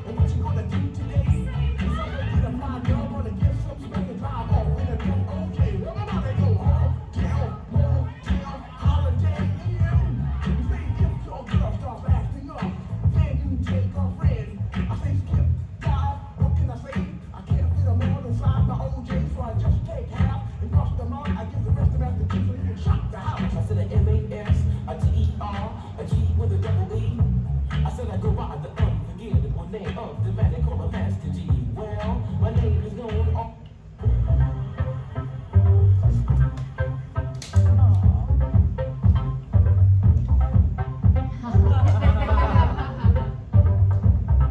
And what you gonna do today? Somebody get a fly, y'all. Gonna get some smoke and drive off in a jet. Okay, everybody go home, tell, holiday in. You say if your girl starts acting up, then you take a friend. I say skip, dive, what can I say? I can't fit them all inside my OJ, so I just take half and cross them out. I give the rest of after two so you can shock the house. I said a M-A-S, a T-E-R, a G with a double E. I said I go by the unforgettable name of the man they call a Master G. Well, my name is known all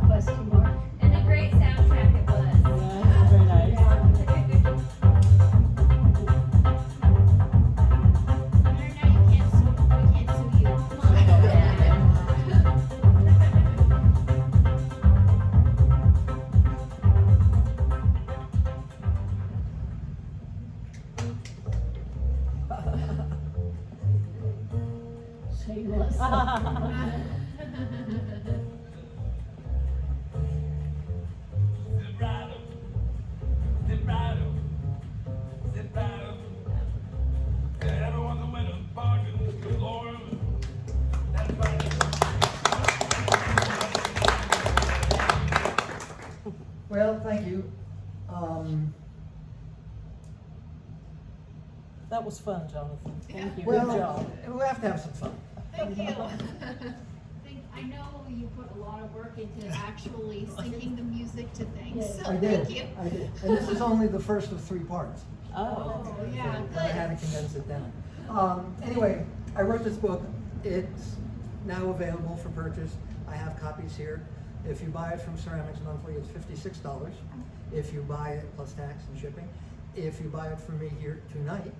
Question mark. And a great soundtrack it was. Yeah, very nice. Shameless. Well, thank you. That was fun, Jonathan. Thank you. Well, Good job. we have to have some fun. Thank you. I know you put a lot of work into actually syncing the music to things, so I did, thank you. I did. And this is only the first of 3 parts. Oh. Oh, yeah, I had to condense it down. Anyway, I wrote this book. It's now available for purchase. I have copies here. If you buy it from Ceramics Monthly, it's $56. If you buy it plus tax and shipping. If you buy it from me here tonight,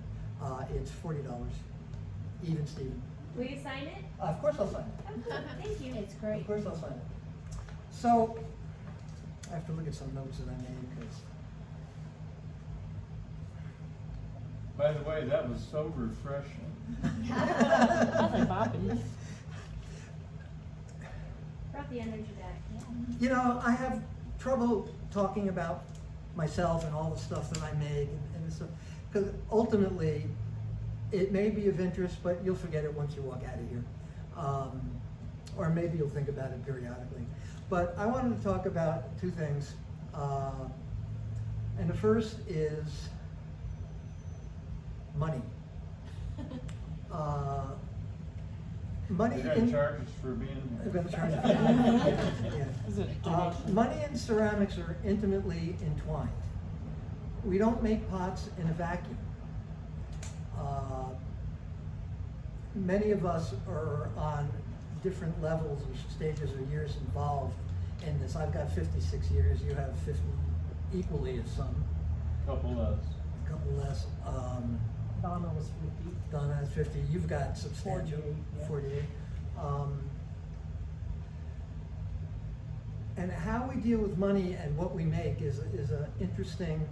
it's $40. Even Steven. Will you sign it? Of course I'll sign it. Thank you. It's great. Of course I'll sign it. So, I have to look at some notes that I made because By the way, that was so refreshing. I was like bopping. Brought the energy back. you know, I have trouble talking about myself and all the stuff that I make and stuff, because ultimately, it may be of interest, but you'll forget it once you walk out of here. Or maybe you'll think about it periodically. But I wanted to talk about two things. And the first is money. Money They're gonna charge us for being They're here. gonna charge us. Yeah. Is it a donation? Money and ceramics are intimately entwined. We don't make pots in a vacuum. Many of us are on different levels or stages or years involved in this. I've got 56 years, you have 50 equally as some, Couple less. a couple less. Donna was 50. Donna has 50, you've got substantial, 48, yeah. 48. And how we deal with money and what we make is a interesting,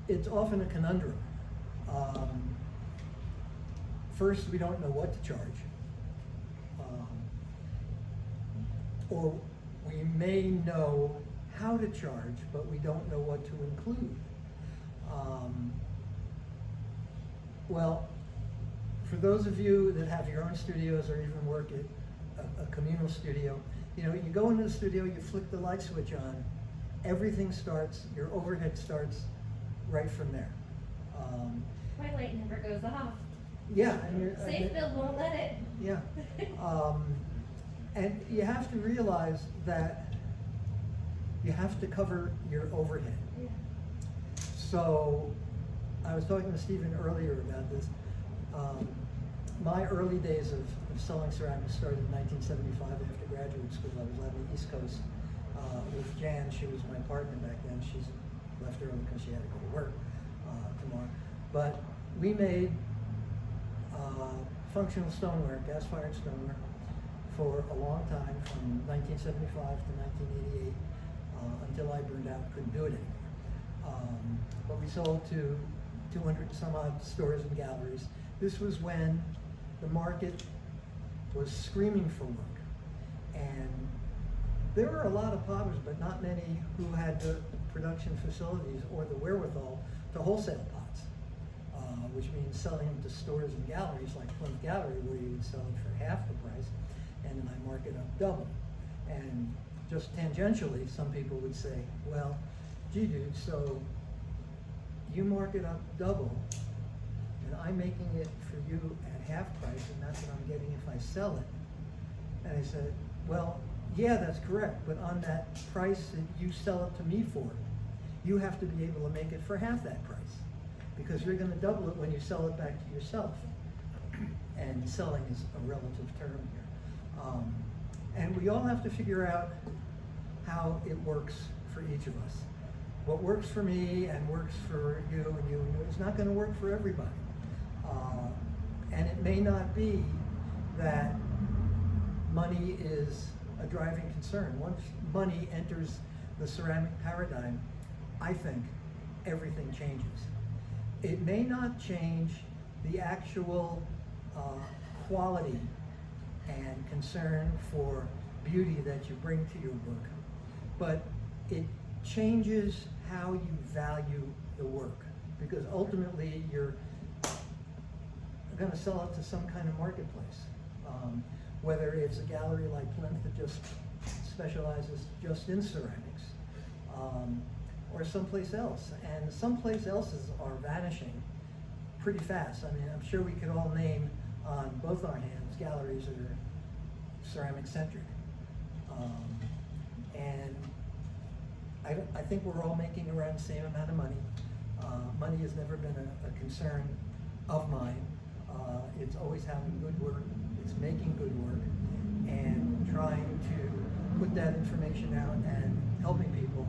it's often a conundrum. First, we don't know what to charge. Or we may know how to charge, but we don't know what to include. Well, for those of you that have your own studios or even work at a communal studio, you know, you go into the studio, you flick the light switch on, everything starts, your overhead starts right from there. My light never goes off. Yeah, and you're. Safe Build won't let it. Yeah. And you have to realize that you have to cover your overhead. Yeah. So, I was talking to Stephen earlier about this. My early days of selling ceramics started in 1975 after graduate school. I was out on the East Coast with Jan. She was my partner back then. She's left early because she had to go to work tomorrow. But we made functional stoneware, gas-fired stoneware, for a long time, from 1975 to 1988, until I burned out, couldn't do it anymore. But we sold to 200 some odd stores and galleries. This was when the market was screaming for work. And there were a lot of potters, but not many who had the production facilities or the wherewithal to wholesale pots, which means selling them to stores and galleries like Plinth Gallery, where you would sell it for half the price, and then I mark it up double. And just tangentially, some people would say, well, gee dude, so you mark it up double, and I'm making it for you at half price, and that's what I'm getting if I sell it. And I said, well, yeah, that's correct, but on that price that you sell it to me for, you have to be able to make it for half that price, because you're gonna double it when you sell it back to yourself. And selling is a relative term here. And we all have to figure out how it works for each of us. What works for me and works for you and you and you is not gonna work for everybody. And it may not be that money is a driving concern. Once money enters the ceramic paradigm, I think everything changes. It may not change the actual quality and concern for beauty that you bring to your work, but it changes how you value the work, because ultimately you're going to sell it to some kind of marketplace. Whether it's a gallery like Plinth that just specializes just in ceramics, or someplace else. And someplace else's are vanishing pretty fast. I mean, I'm sure we could all name on both our hands galleries that are ceramic centric. And I think we're all making around the same amount of money. Money has never been a concern of mine. It's always having good work, it's making good work, and trying to put that information out and helping people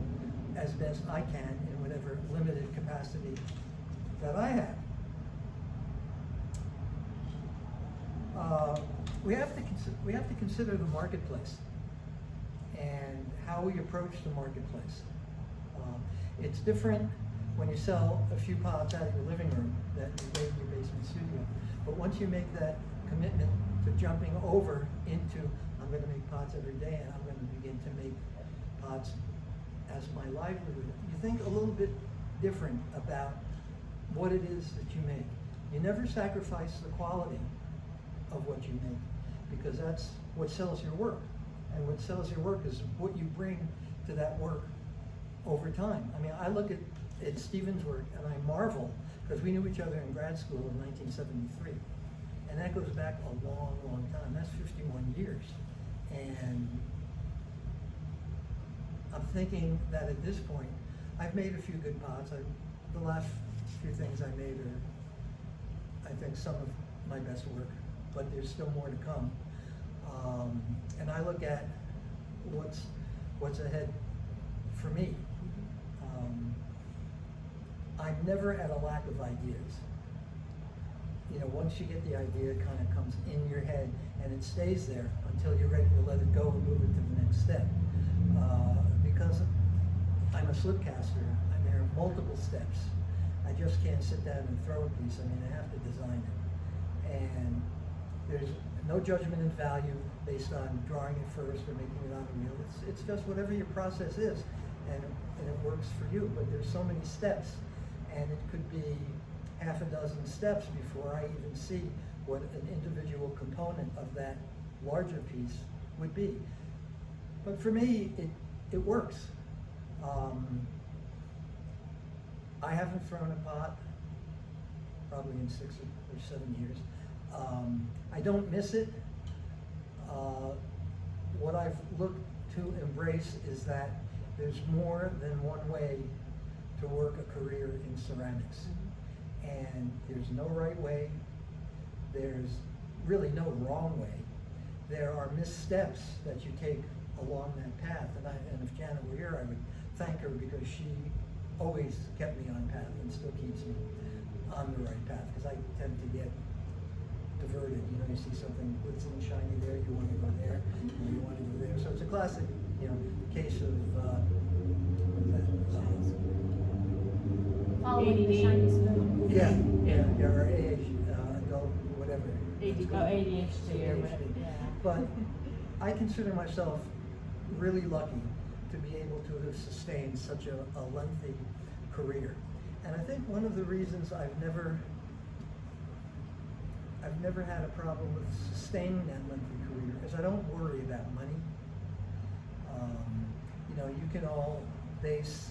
as best I can in whatever limited capacity that I have. We have to consider the marketplace and how we approach the marketplace. It's different when you sell a few pots out of your living room that you made in your basement studio. But once you make that commitment to jumping over into, I'm going to make pots every day and I'm going to begin to make pots as my livelihood, you think a little bit different about what it is that you make. You never sacrifice the quality of what you make, because that's what sells your work. And what sells your work is what you bring to that work over time. I mean, I look at Stephen's work and I marvel, because we knew each other in grad school in 1973. And that goes back a long, long time. That's 51 years. And I'm thinking that at this point, I've made a few good pots. The last few things I made are, I think, some of my best work, but there's still more to come. And I look at what's ahead for me. I'm never at a lack of ideas. You know, once you get the idea, it kind of comes in your head and it stays there until you're ready to let it go and move it to the next step. Because I'm a slipcaster, and there are multiple steps. I just can't sit down and throw a piece. I mean, I have to design it. And there's no judgment in value based on drawing it first or making it on a reel. It's just whatever your process is, and it works for you. But there's so many steps, and it could be half a dozen steps before I even see what an individual component of that larger piece would be. But for me, it works. I haven't thrown a pot probably in 6 or 7 years. I don't miss it. What I've looked to embrace is that there's more than one way to work a career in ceramics. And there's no right way, there's really no wrong way. There are missteps that you take along that path. And if Janet were here, I would thank her, because she always kept me on path and still keeps me on the right path, because I tend to get diverted. You know, you see something glitzing and shiny there, you want to go there, and you want to go there. So it's a classic, you know, case of Following the shiny spoon. yeah, or adult, whatever. ADHD or whatever, yeah. But I consider myself really lucky to be able to have sustained such a lengthy career. And I think one of the reasons I've never had a problem with sustaining that lengthy career is I don't worry about money. You know, you can all base,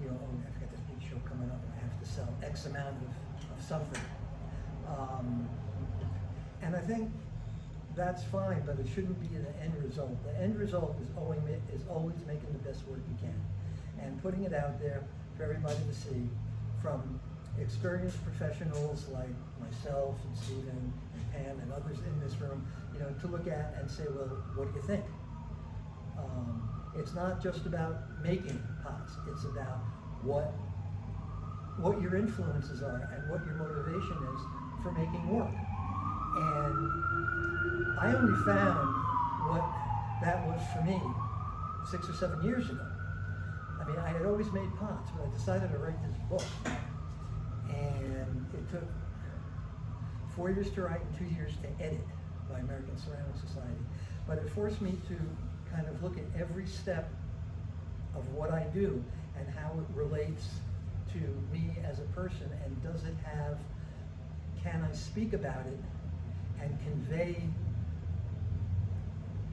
you know, oh, I've got this big show coming up and I have to sell X amount of something. And I think that's fine, but it shouldn't be the end result. The end result is always making the best work you can and putting it out there for everybody to see, from experienced professionals like myself and Stephen and Pam and others in this room, you know, to look at and say, well, what do you think? It's not just about making pots. It's about what your influences are and what your motivation is for making work. And I only found what that was for me 6 or 7 years ago. I mean, I had always made pots, but I decided to write this book. And it took 4 years to write and 2 years to edit by American Ceramic Society. But it forced me to kind of look at every step of what I do and how it relates to me as a person, and can I speak about it and convey,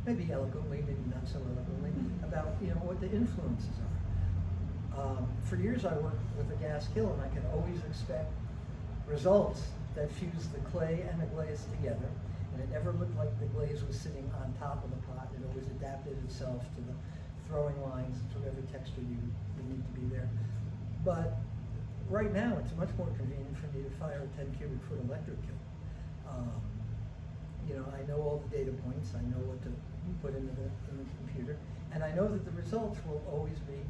maybe eloquently, maybe not so eloquently, about, you know, what the influences are. For years I worked with a gas kiln, and I could always expect results that fuse the clay and the glaze together, and it never looked like the glaze was sitting on top of the pot. It always adapted itself to the throwing lines, to whatever texture you need to be there. But right now it's much more convenient for me to fire a 10 cubic foot electric kiln. You know, I know all the data points, I know what to put in the computer, and I know that the results will always be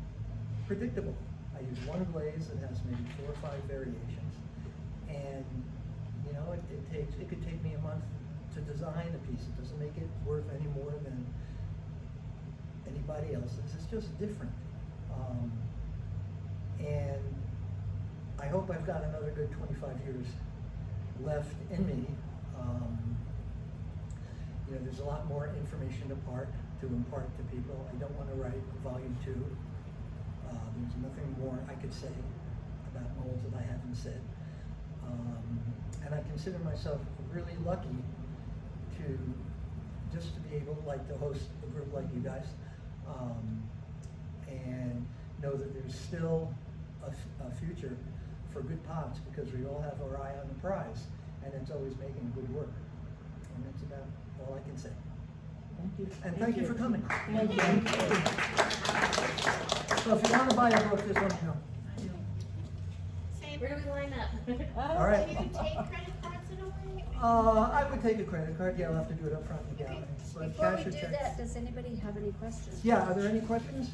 predictable. I use one glaze that has maybe 4 or 5 variations, and you know, it could take me a month to design a piece. It doesn't make it worth any more than anybody else's. It's just different. And I hope I've got another good 25 years left in me. You know, there's a lot more information to impart to people. I don't want to write volume 2. There's nothing more I could say about molds that I haven't said. And I consider myself really lucky to just to be able to host a group like you guys, and know that there's still a future for good pots, because we all have our eye on the prize, and it's always making good work. And that's about all I can say. Thank you. And thank you for coming. Thank you. So if you want to buy a book, just let me know. Where do we line up? All right. Do you take credit cards in a way? I would take a credit card. Yeah, I'll have to do it up front in the gallery. But Before cash we or do check. that, does anybody have any questions? Yeah, are there any questions?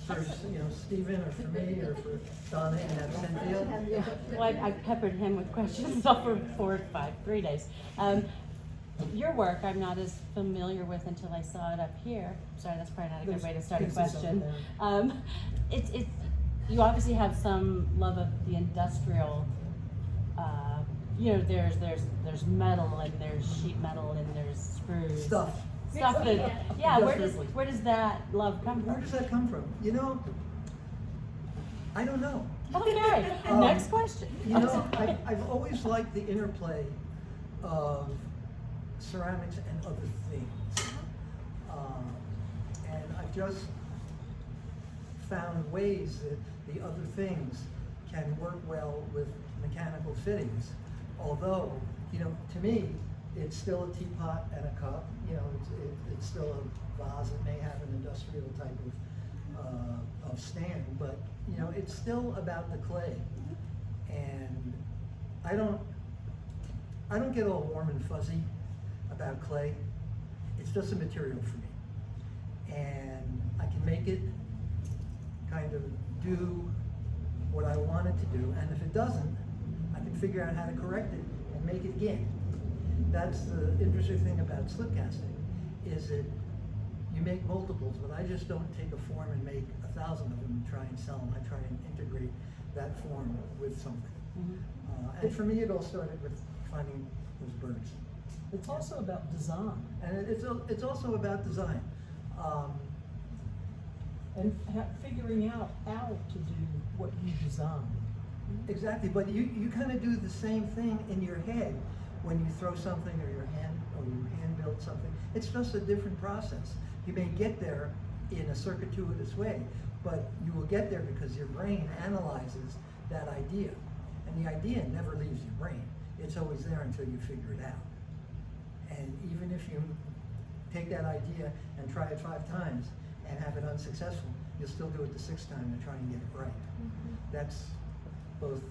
For Stephen, or for me, or for Donna and Cynthia? Well, I peppered him with questions over 3 days. Your work I'm not as familiar with until I saw it up here. Sorry, that's probably not a good way to start a question. It's you obviously have some love of the industrial. There's metal, and there's sheet metal, and there's screws. Stuff. Stuff that, yeah. Industrially. Where does that love come from? Where does that come from? I don't know. Okay. Next question. I've always liked the interplay of ceramics and other things. And I've just found ways that the other things can work well with mechanical fittings. Although, to me, it's still a teapot and a cup. It's still a vase. It may have an industrial type of stand, but it's still about the clay. And I don't get all warm and fuzzy about clay. It's just a material for me, and I can make it kind of do what I want it to do, and if it doesn't, I can figure out how to correct it and make it again. That's the interesting thing about slip casting, is that you make multiples, but I just don't take a form and make 1,000 of them and try and sell them. I try and integrate that form with something. And for me, it all started with finding those birds. It's also about design. And it's also about design. And figuring out how to do what you design. Exactly, but you kind of do the same thing in your head when you throw something, or you hand build something. It's just a different process. You may get there in a circuitous way, but you will get there because your brain analyzes that idea. And the idea never leaves your brain. It's always there until you figure it out. And even if you take that idea and try it 5 times and have it unsuccessful, you'll still do it the 6th time and try and get it right. That's both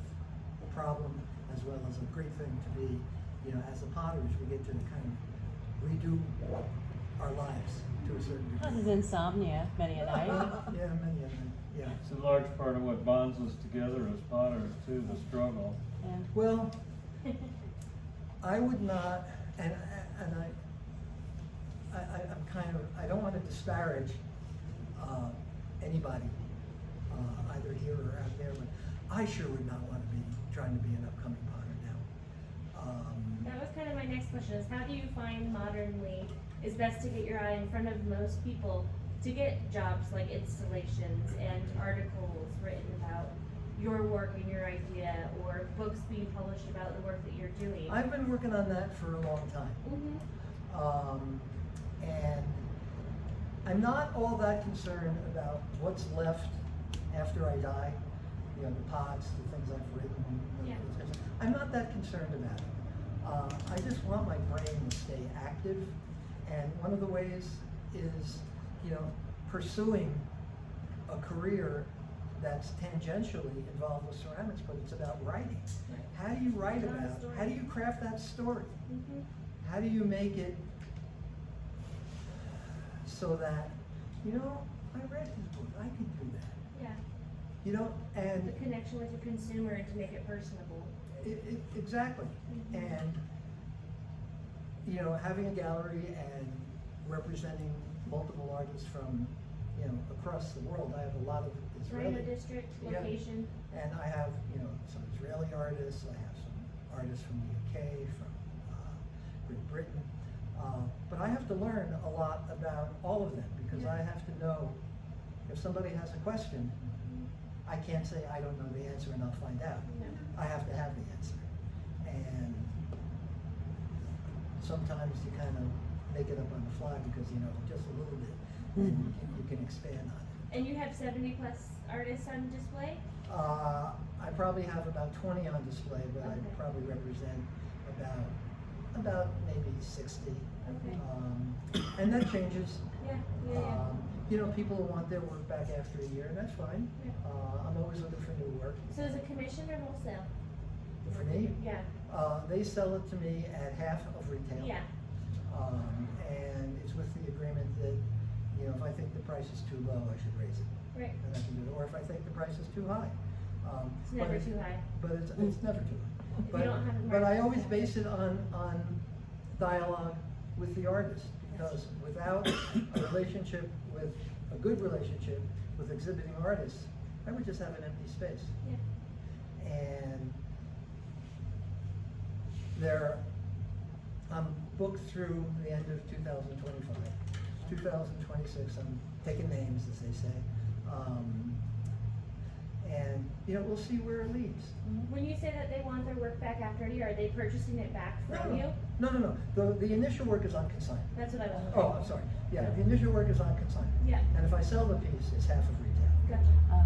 a problem as well as a great thing to be. As the potters, we get to kind of redo our lives to a certain degree. This is insomnia many a night. Yeah, many of them. Yeah. It's a large part of what bonds us together as potters too, the struggle. Yeah. Well, I would not, and I'm kind of, I don't want to disparage anybody, either here or out there, but I sure would not want to be trying to be an upcoming potter now. That was kind of my next question, is how do you find modernly is best to get your eye in front of most people to get jobs like installations and articles written about your work and your idea, or books being published about the work that you're doing? I've been working on that for a long time. And I'm not all that concerned about what's left after I die, the pots, the things I've written. Yeah. I'm not that concerned about it. I just want my brain to stay active, and one of the ways is, pursuing a career that's tangentially involved with ceramics, but it's about writing. Right. How do you write Tell a about it? story. How do you craft that story? How do you make it so that, I read his book, I can do that. Yeah. And The connection with the consumer and to make it personable. exactly. And, having a gallery and representing multiple artists from, across the world. I have a lot of Israeli. China district, Yeah. location. And I have, some Israeli artists, I have some artists from the UK, from Great Britain. But I have to learn a lot about all of them, because I have to know if somebody has a question, I can't say I don't know the answer and I'll find out. No. I have to have the answer. And sometimes you kind of make it up on the fly because you know just a little bit, and you can expand on it. And you have 70 plus artists on display? I probably have about 20 on display, but I Okay. probably represent about maybe 60. Okay. And that changes. Yeah, yeah, yeah. You know, people will want their work back after a year, and that's fine. Yeah. I'm always looking for new work. So is it commission or wholesale? For me, Yeah, they sell it to me at half of retail. yeah, And it's with the agreement that, you know, if I think the price is too low, I should raise it. right. And I can do it. Or if I think the price is too high. It's but never too high. But it's never too high. If you don't have a But I market. always base it on dialogue with the artist, because without a relationship with, a good relationship with exhibiting artists, I would just have an empty space. Yeah. And I'm booked through the end of 2025. 2026, I'm taking names, as they say. And, you know, we'll see where it leads. When you say that they want their work back after a year, are they purchasing it back from you? No. The initial work is on consignment. That's what I was Oh, I'm sorry. Yeah, the initial work is on consignment. Yeah. And if I sell the piece, it's half of retail. Gotcha. Oh,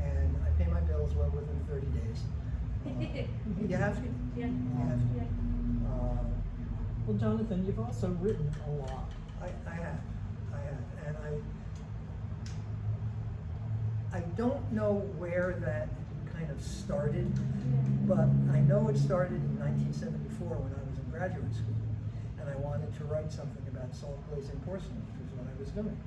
And I pay my bills well within 30 days. You have to. Yeah. You have to. Yeah. Well, Jonathan, you've also written a lot. I have. And I don't know where that kind of started, but I know it started in 1974 when I was in graduate school, and I wanted to write something about salt glazing porcelain, which was what I was doing.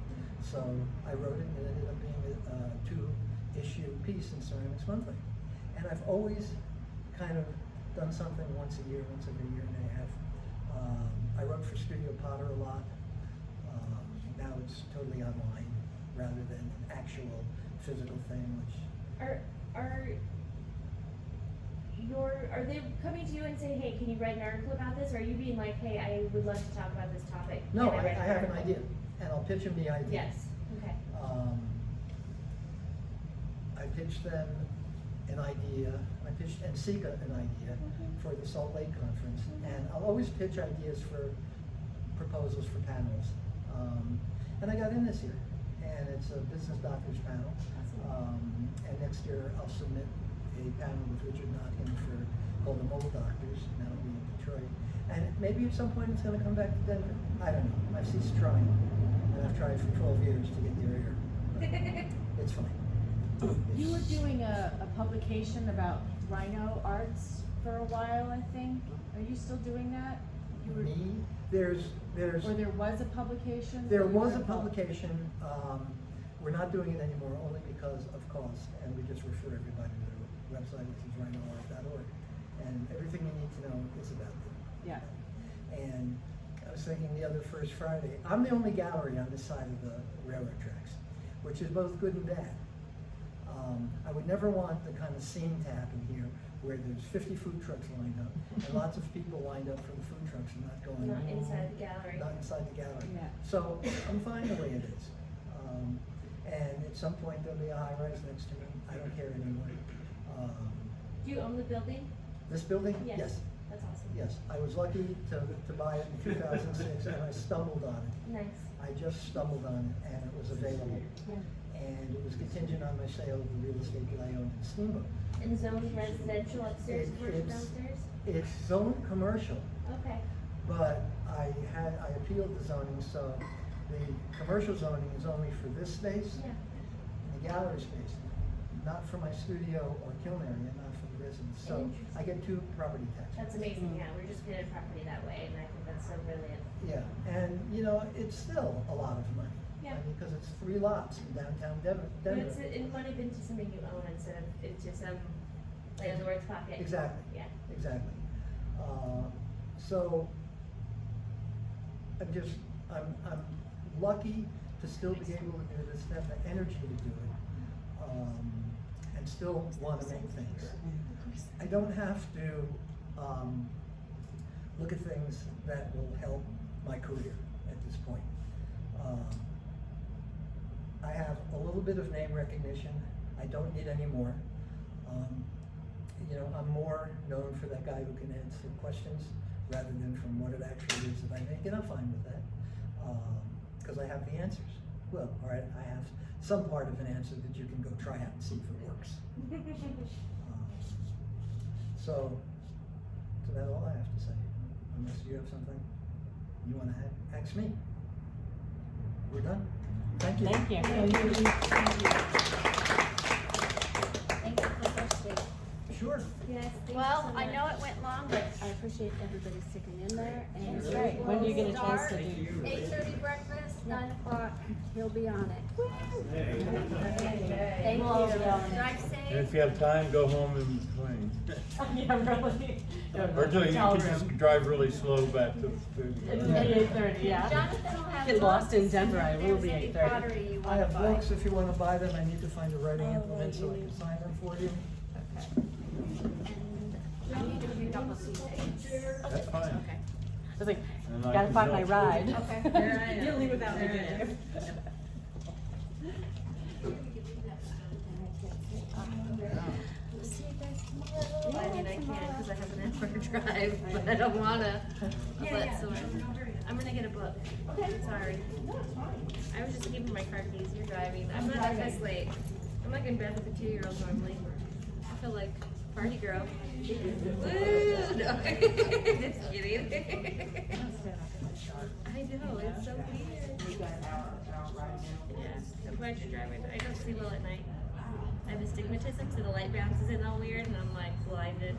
So I wrote it, and it ended up being a 2-issue piece in Ceramics Monthly. And I've always kind of done something once a year, once every year and a half. I wrote for Studio Potter a lot. Now it's totally online rather than an actual physical thing, which Are they coming to you and saying, hey, can you write an article about this? Or are you being like, hey, I would love to talk about this topic? no, Can I write have an article?" idea, and I'll pitch them the idea. Yes, okay. I pitched them an idea. I pitched NCECA an idea for the Salt Lake Conference, and I'll always pitch ideas for proposals for panels. And I got in this year, and it's a business doctors panel. And next year I'll submit a panel with Richard Notkin called the Mobile Doctors, and that'll be in Detroit. And maybe at some point it's going to come back to Denver. I don't know. I've ceased trying, and I've tried for 12 years to get your ear. It's fine. you were doing a publication about rhino arts for a while, I think. Are you still doing that? You were, Me, there's. or there was a publication? There that you was were a publication. We're not doing it anymore only because of cost, and we just refer everybody to the website, which is rhinoart.org. And everything you need to know is about them. Yeah. And I was thinking the other first Friday, I'm the only gallery on this side of the railroad tracks, which is both good and bad. I would never want the kind of scene to happen here where there's 50 food trucks lined up and lots of people lined up for the food trucks and not going. Not inside the gallery. Not inside the gallery. Yeah. So I'm fine the way it is. And at some point there'll be a high rise next to me. I don't care anymore. Do you own the building? This building? Yes. That's awesome. Yes. I was lucky to buy it in 2006 and I stumbled on it. Nice. I just stumbled on it and it was available. And it was contingent on my sale of the real estate that I owned in Steamboat. And zoned residential upstairs, commercial It's- downstairs? It's zoned commercial, Okay. but I appealed the zoning, so the commercial zoning is only for this space Yeah. and the gallery space, not for my studio or kiln area, not for the residents. So I get 2 property taxes. That's amazing, yeah, we're just getting property that way, and I think that's so brilliant. Yeah, and you know, it's still a lot of money. Yeah. I mean, because it's 3 lots in downtown Denver. But it's money into something you own instead of into some landlord's pocket. Exactly. Yeah. Exactly. So I'm lucky to still be able to do this, have the energy to do it, and still want to make things. I don't have to look at things that will help my career at this point. I have a little bit of name recognition. I don't need any more. You know, I'm more known for that guy who can answer questions rather than from what it actually is that I make, and I'm fine with that, because I have the answers. Well, all right, I have some part of an answer that you can go try out and see if it works. So that's all I have to say, unless you have something you want to ask me. We're done. Thank you. Thank you. Thank you for thursday. Sure. Yes, thank you Well, so I know much. it went long, but I appreciate everybody sticking in there. And That's right. When do you get a chance to do? 8:30 breakfast, 9 o'clock. He'll be on it. Thank We'll all be you. on it. Drive And safe. if you have time, go home in between. Yeah, really. Or do you can just drive really slow back to the It's studio. 8:30, yeah. Jonathan will have Get lost in books. Denver, I If will there's be any 8:30. pottery you I wanna have buy. books if you want to buy them. I need to find a writing implement so I can sign them for you. Okay. And I need to pick up a few things. That's fine. Okay. I was like, And I gotta can find my help. ride. Okay. There I am. You'll leave without me, did you? See you guys tomorrow. I mean, I can because I have an hour drive, but I don't wanna. But so I'm gonna get a book. Okay. Sorry. I was just keeping my car keys. You're driving. I'm not that this late. I'm like in bed with a 2-year-old normally. I feel like party girl. Woo! No. Just kidding. I know, it's so weird. Yeah, I'm glad you're driving. I don't see well at night. I have astigmatism, so the light bounces in all weird, and I'm like blinded.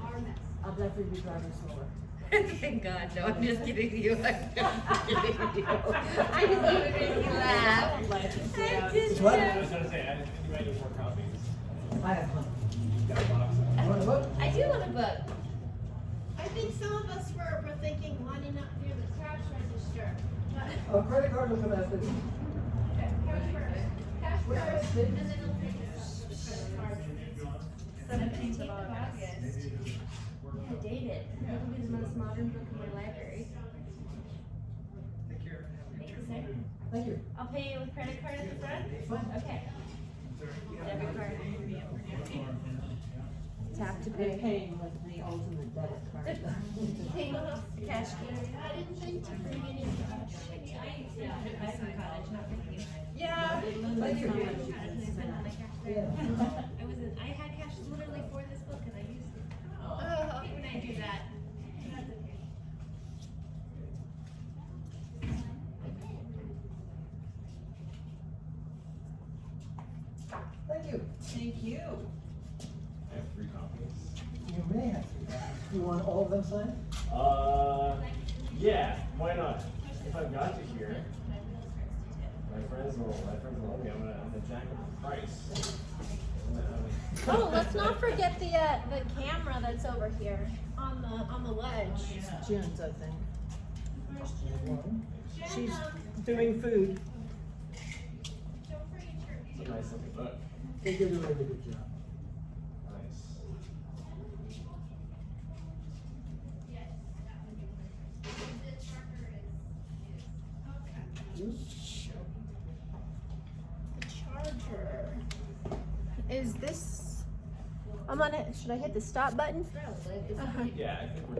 I'll definitely be driving slower. Thank God, no, I'm just kidding you. I'm just kidding you. I just want to make you laugh. I just What? I was gonna say, anybody need more copies? I have one. Got a box. You want a book? I do want a book. I think some of us were thinking lining up near the cash register. A credit card will come after. Cash first. 17th of August. Yeah, dated. It'll be the most modern book in my library. Take care. Thanks, sir. Thank you. I'll pay you with credit card at the front? Okay. Debit card. Tap to They're pay. paying with the ultimate debit card. Pay cash. I didn't think to bring any cash. Yeah. Thank you. I had cash literally for this book and I used it. Oh, when I do that. Thank you. Thank you. I have 3 copies. You may have. You want all of them signed? Yeah, why not? If I've got you here, my friends will let me. I'm gonna jack up the price. Oh, let's not forget the camera that's over here on the ledge. June's, I think. One. She's doing food. It's a nice looking book. They did a really good job. Nice. Charger. Is this? I'm on it. Should I hit the stop button? Yeah, I think we're